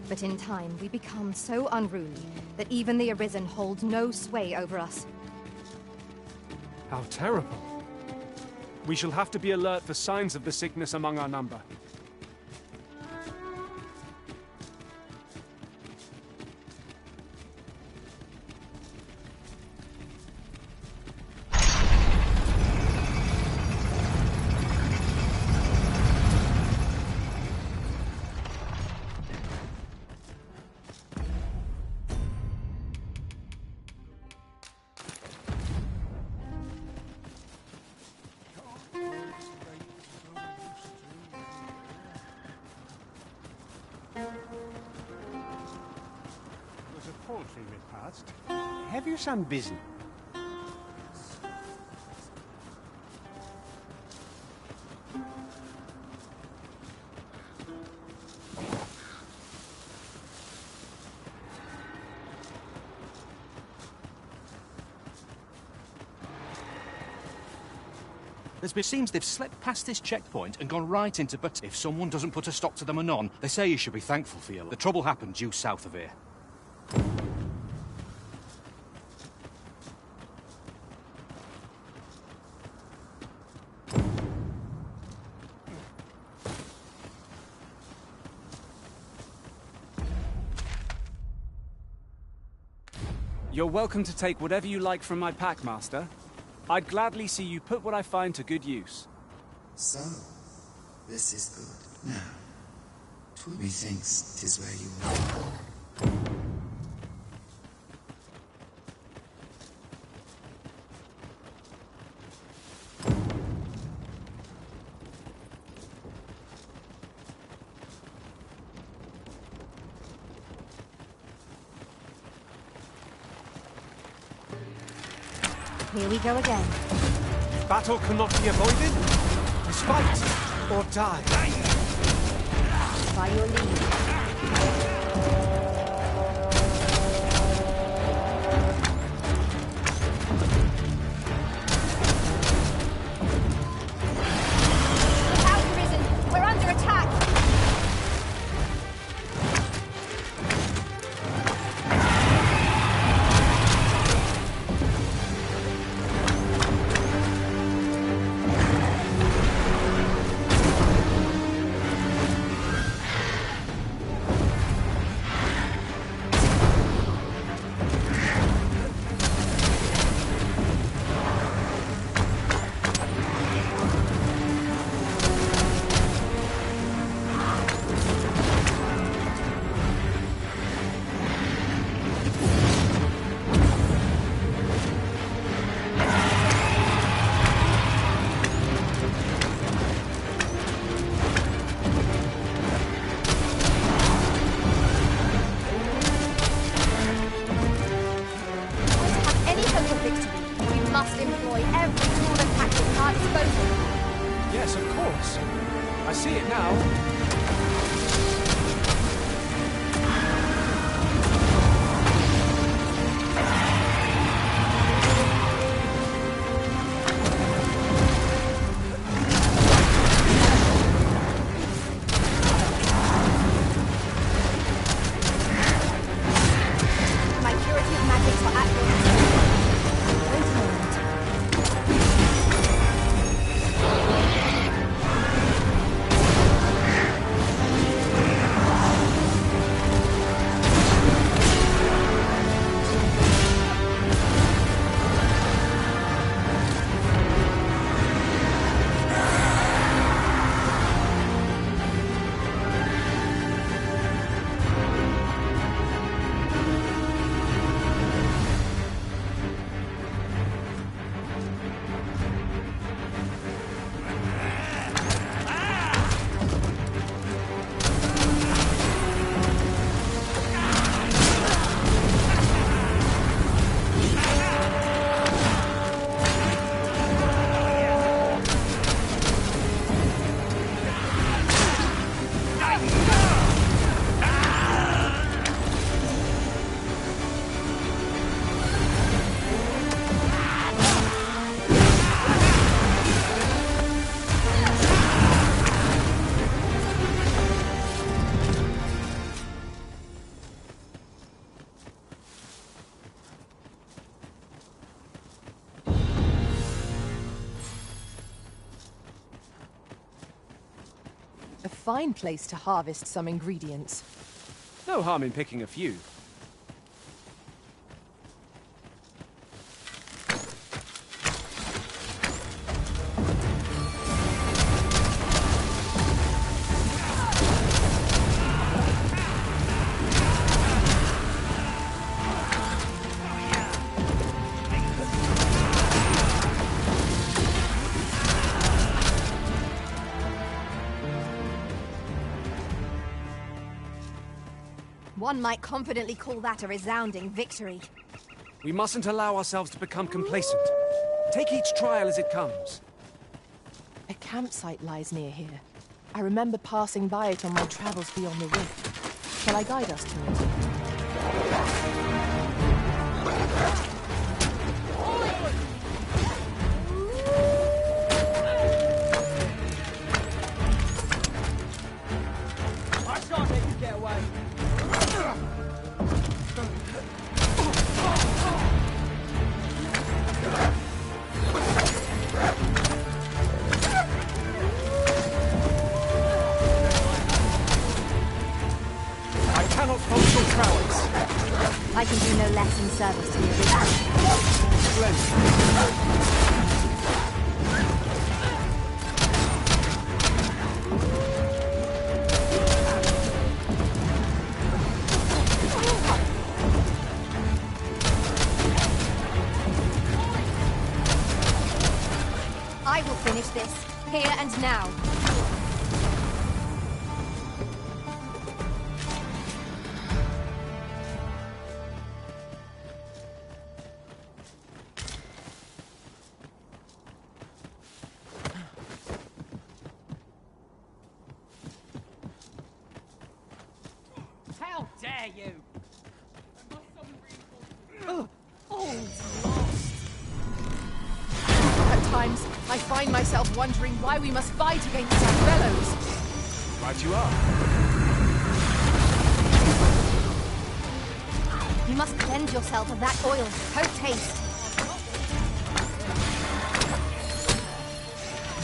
but in time we become so unruly that even the Arisen holds no sway over us. How terrible. We shall have to be alert for signs of the sickness among our number. Was a paltry repast. Have you some business? It seems they've slipped past this checkpoint and gone right into... But if someone doesn't put a stop to them anon, they say you should be thankful for your... The trouble happened due south of here. You're welcome to take whatever you like from my pack, Master. I'd gladly see you put what I find to good use. So, this is good. Now, methinks 'tis where you are. Here we go again. Battle cannot be avoided. Let's fight or die. By your lead. cross. I see it now. A fine place to harvest some ingredients. No harm in picking a few. One might confidently call that a resounding victory. We mustn't allow ourselves to become complacent. Take each trial as it comes. A campsite lies near here. I remember passing by it on my travels beyond the rift. Shall I guide us to it? I can't let you get away. I cannot fault your prowess. I can do no less in service to your business. Splendid. I will finish this, here and now. How dare you! At times, I find myself wondering why we must fight against our fellows. Right you are. You must cleanse yourself of that oil, post-haste.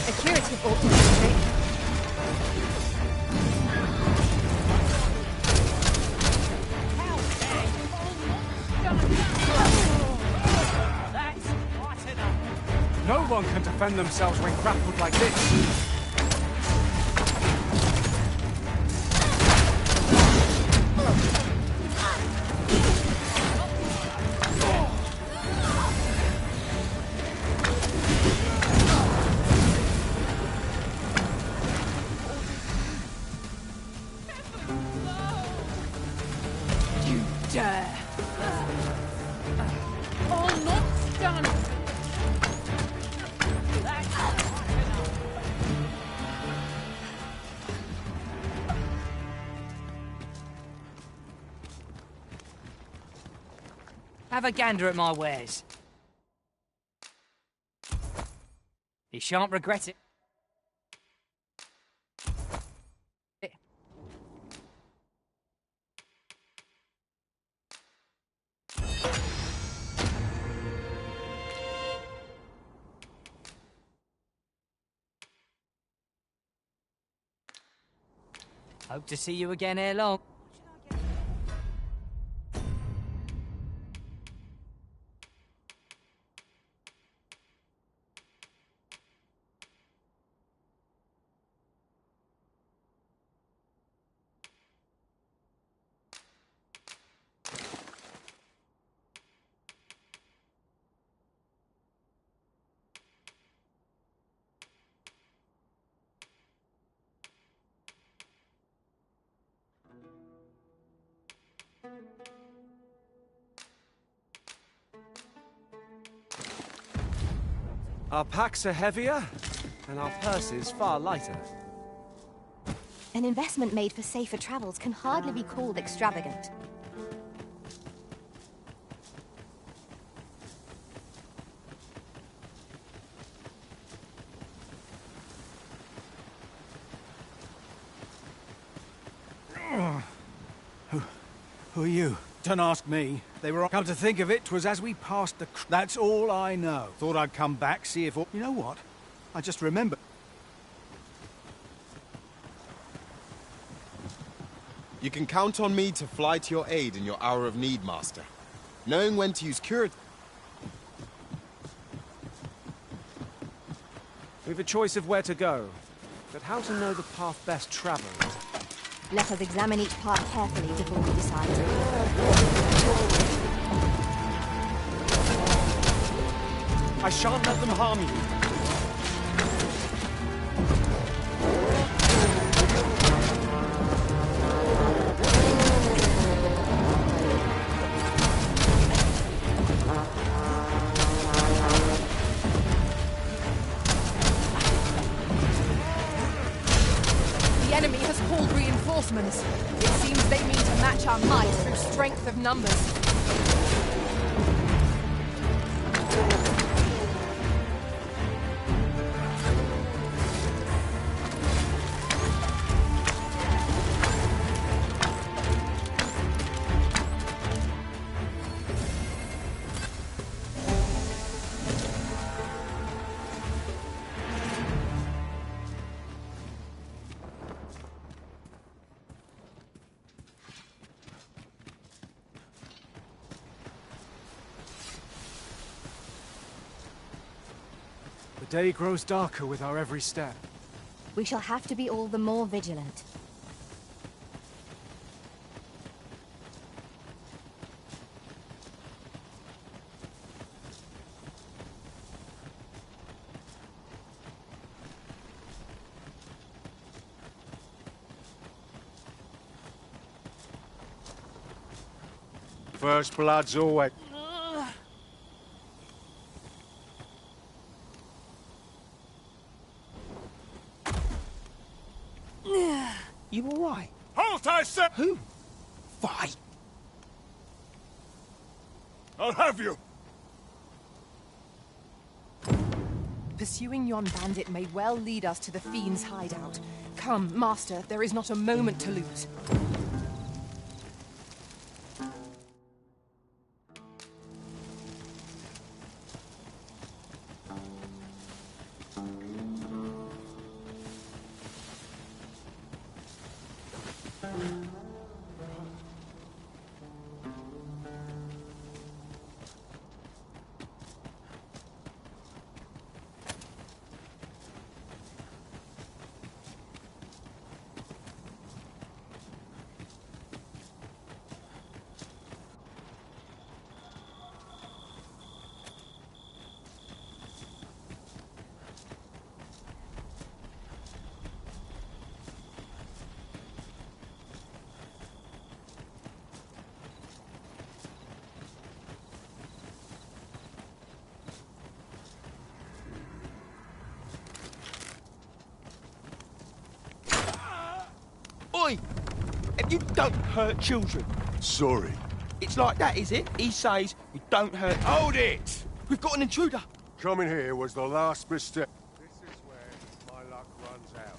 A curative ought to do the trick. No one can defend themselves when grappled like this. You dare! Oh, not done! That's Have a gander at my wares. You shan't regret it. Hope to see you again ere long. Our packs are heavier, and our purses far lighter. An investment made for safer travels can hardly be called extravagant. Who are you? Don't ask me. They were... Come to think of it, 'twas as we passed the... That's all I know. Thought I'd come back, see if... You know what? I just remembered. You can count on me to fly to your aid in your hour of need, Master. Knowing when to use cure... We've a choice of where to go, but how to know the path best travelled? Let us examine each part carefully before we decide. I shan't let them harm you. The enemy has called reinforcements. It seems they mean to match our might through strength of numbers. The day grows darker with our every step. We shall have to be all the more vigilant. First blood's always... You all right? Halt, I said! Who? Fight! I'll have you! Pursuing yon bandit may well lead us to the Fiend's hideout. Come, Master, there is not a moment to lose. Oi! You don't hurt children. Sorry. It's like that, is it? He says we don't hurt... Hold it! We've got an intruder! Coming here was the last mistake. This is where my luck runs out.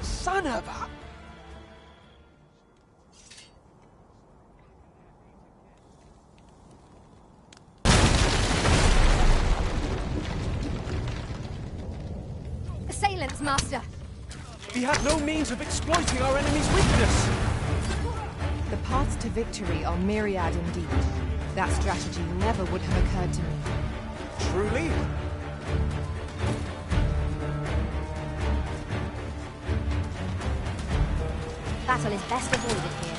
Son of a... Assailants, Master! We have no means of exploiting our enemy's weakness! The paths to victory are myriad indeed. That strategy never would have occurred to me. Truly? Battle is best avoided here.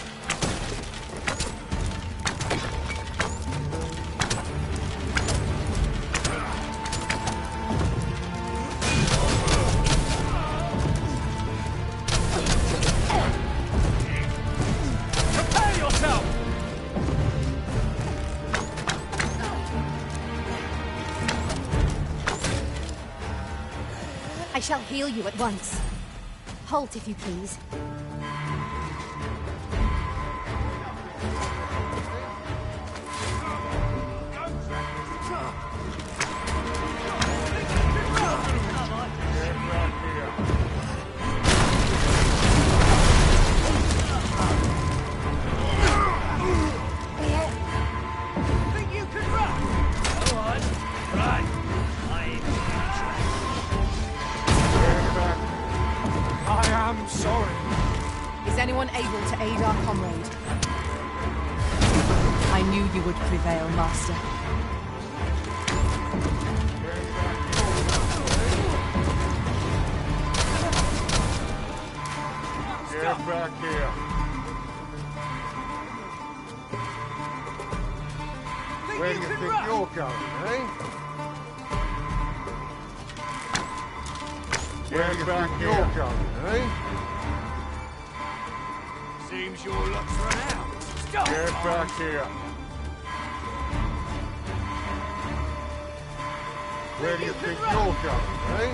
Prepare yourself! I shall heal you at once. Halt, if you please. Is anyone able to aid our comrade? I knew you would prevail, Master. Get back here. Where do you think you're going, eh? Where do you think you're going, eh? Seems your luck's run out. Stop! Get back here. Where do you think you're going, eh?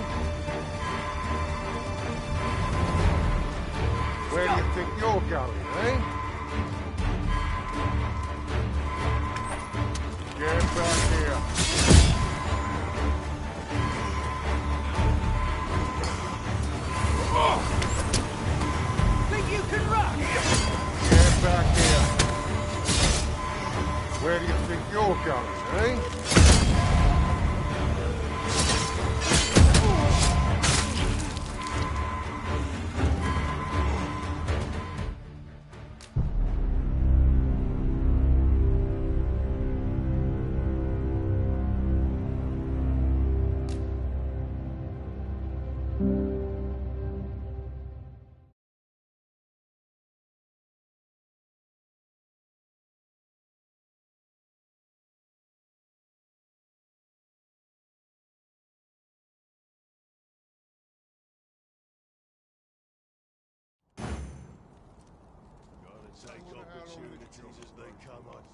Where do you think you're going, eh? Get back here. Think you can run? Get back here. Where do you think you're going, eh?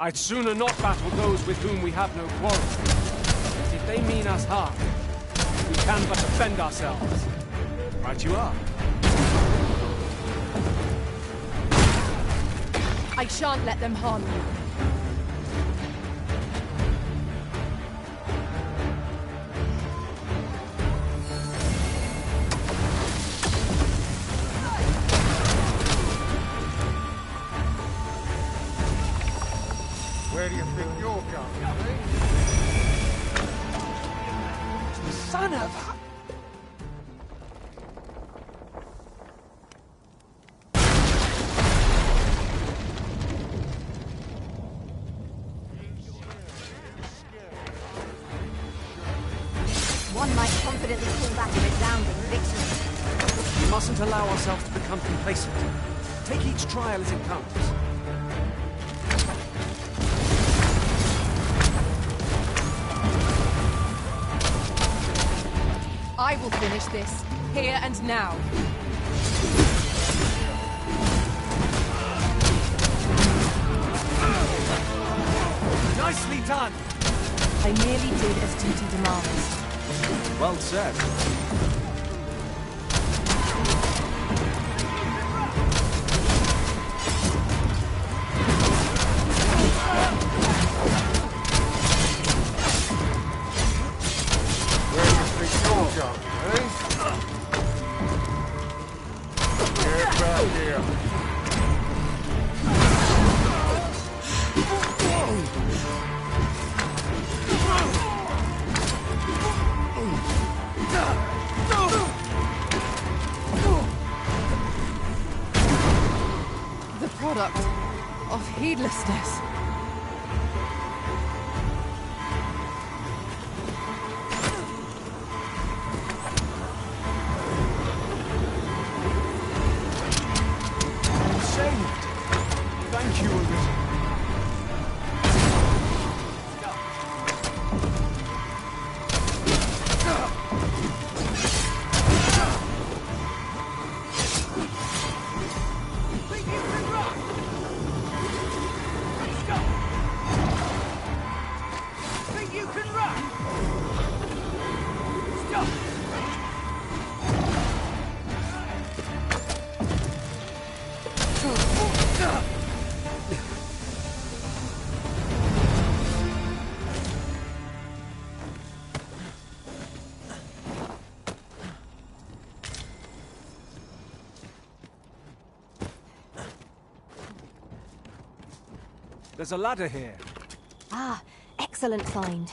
I'd sooner not battle those with whom we have no quarrel. If they mean us harm, we can but defend ourselves. Right you are. I shan't let them harm you. Where do you think you're going, eh? Son of a... One might confidently call that a resounding victory. We mustn't allow ourselves to become complacent. Take each trial as it comes. I will finish this, here and now. Nicely done! I merely did as duty demands. Well said. Where do you think you're going, eh? Get back here. The product of heedlessness. Saved! Thank you, Arisen. There's a ladder here. Ah, excellent find.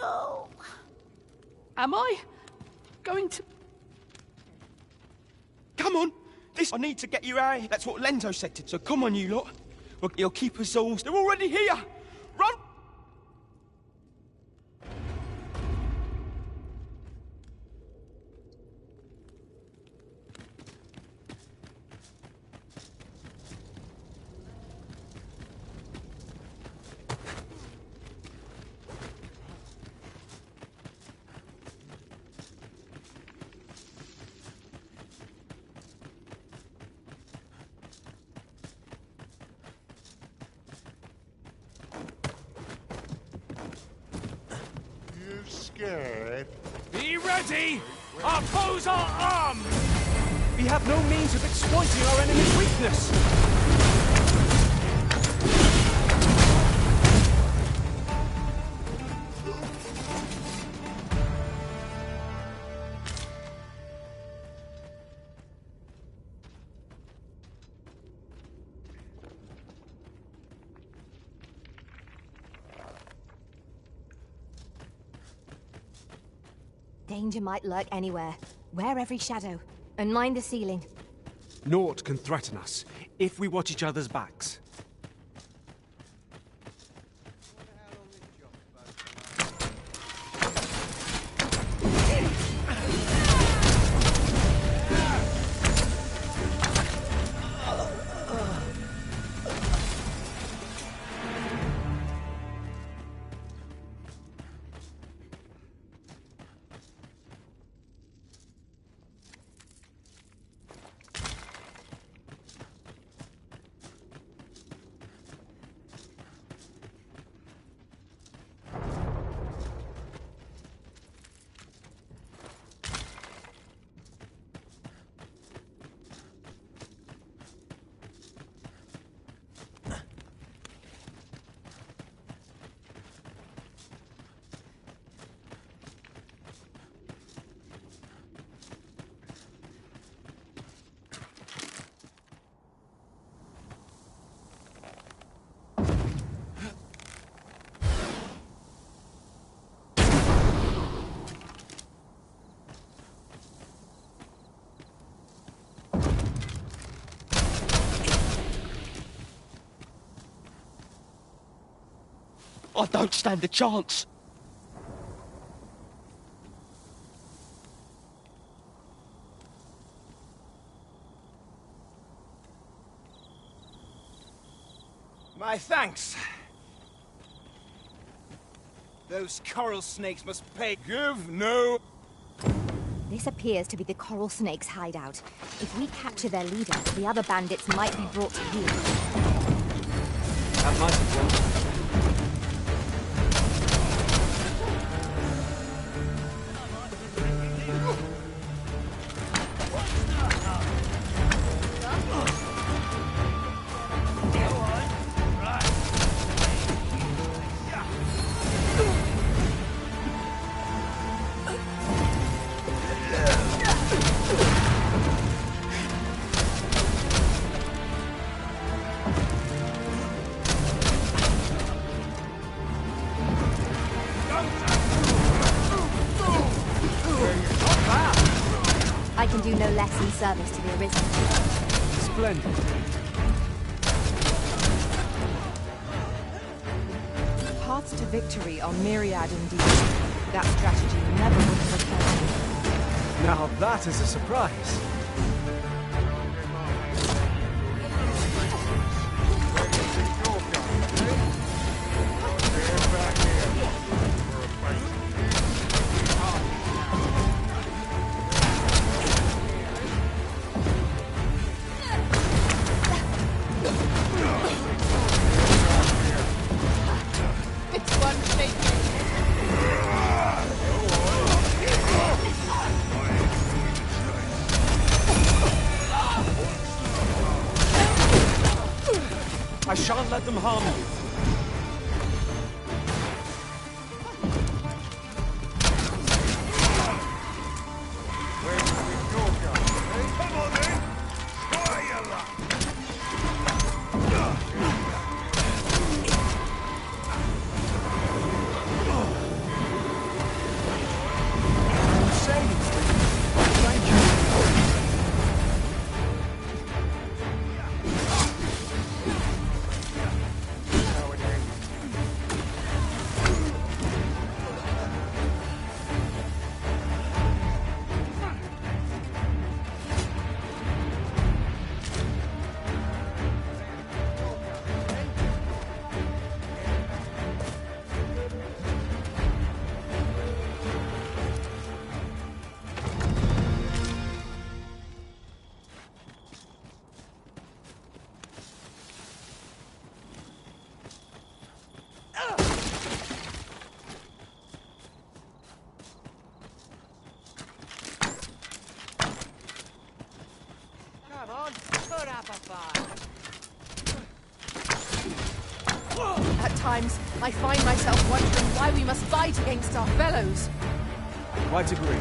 No. Am I going to... Come on! I need to get you out of here. That's what Lento said to. So come on, you lot. Well, he'll keep us all. They're already here! Run! Scared? Be ready! Our foes are armed! We have no means of exploiting our enemy's weakness! Danger might lurk anywhere. Wear every shadow. And mind the ceiling. Naught can threaten us if we watch each other's backs. I don't stand a chance. My thanks. Those coral snakes must pay. Give no... This appears to be the Coral Snake's hideout. If we capture their leader, the other bandits might be brought to heel. That might have been. I can do no less in service to the Arisen. Splendid. Paths to victory are myriad indeed. That strategy never would have occurred to me. Now that is a surprise. I shan't let them harm you. At times, I find myself wondering why we must fight against our fellows. Quite agree.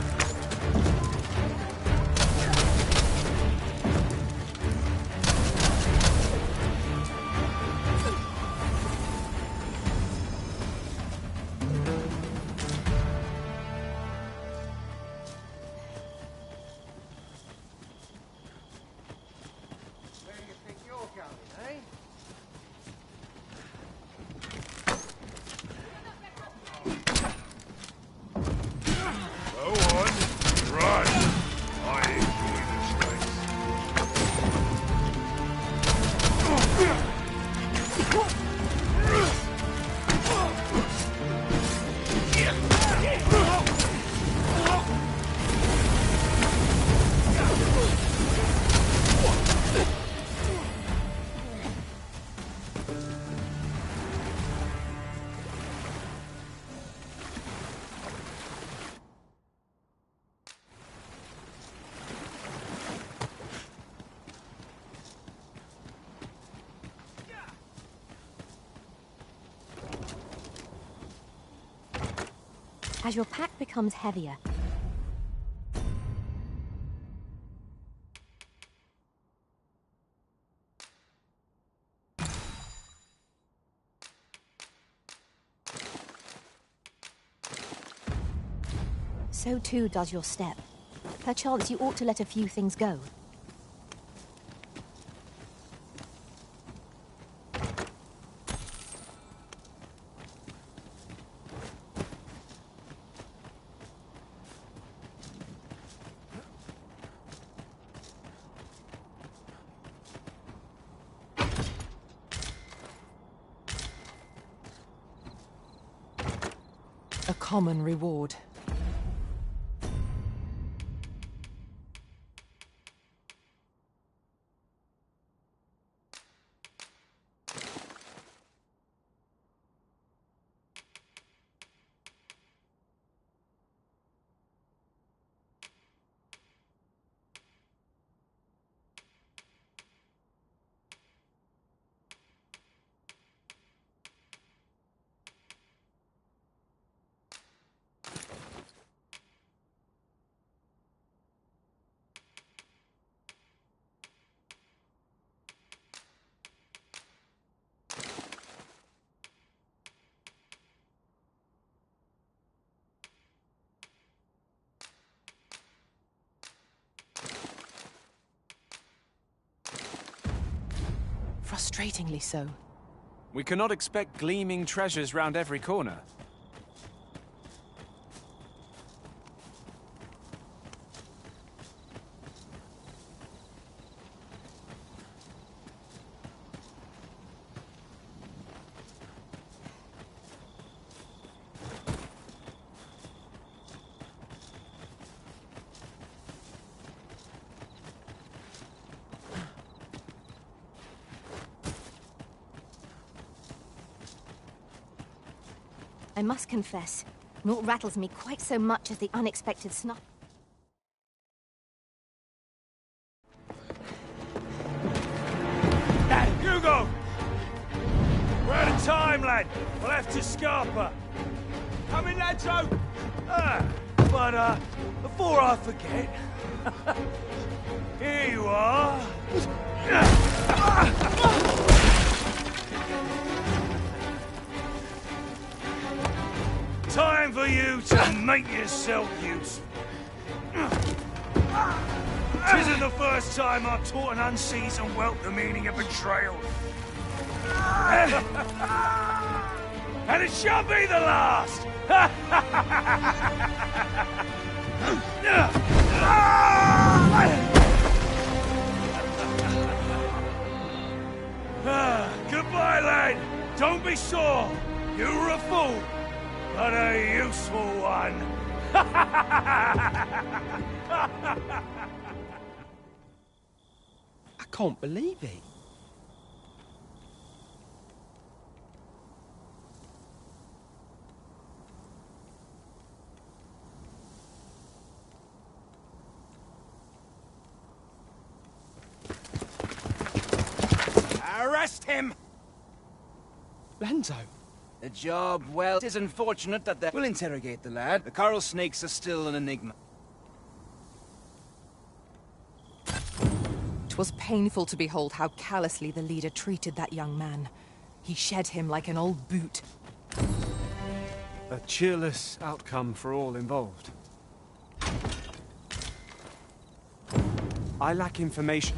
As your pack becomes heavier, so too does your step. Perchance you ought to let a few things go. A common reward. Frustratingly so. We cannot expect gleaming treasures round every corner. I must confess, naught rattles me quite so much as the unexpected snuff. Hugo! We're out of time, lad. We'll have to scarper. Come in, Lanzo! But before I forget... here you are. Time for you to make yourself useful. Tisn't the first time I've taught an unseasoned whelp the meaning of betrayal. And it shall be the last! Goodbye, lad. Don't be sore. You were a fool. But a useful one. I can't believe it. Arrest him! Lanzo. The job, well, it is unfortunate that they will interrogate the lad. The coral snakes are still an enigma. 'Twas painful to behold how callously the leader treated that young man. He shed him like an old boot. A cheerless outcome for all involved. I lack information.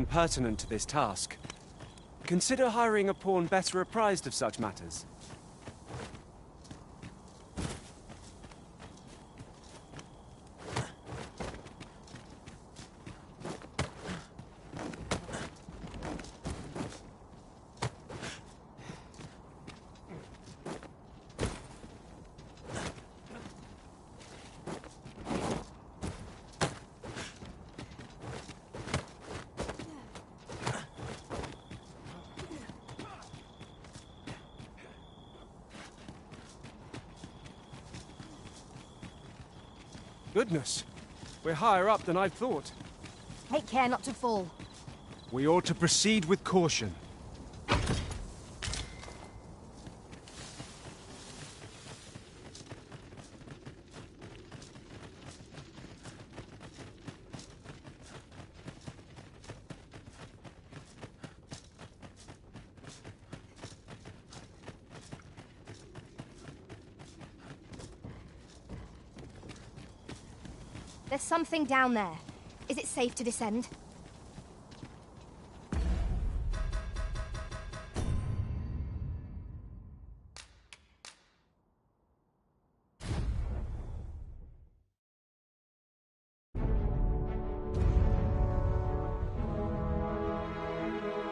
Pertinent to this task. Consider hiring a pawn better apprised of such matters. Goodness, we're higher up than I thought. Take care not to fall. We ought to proceed with caution. There's something down there. Is it safe to descend?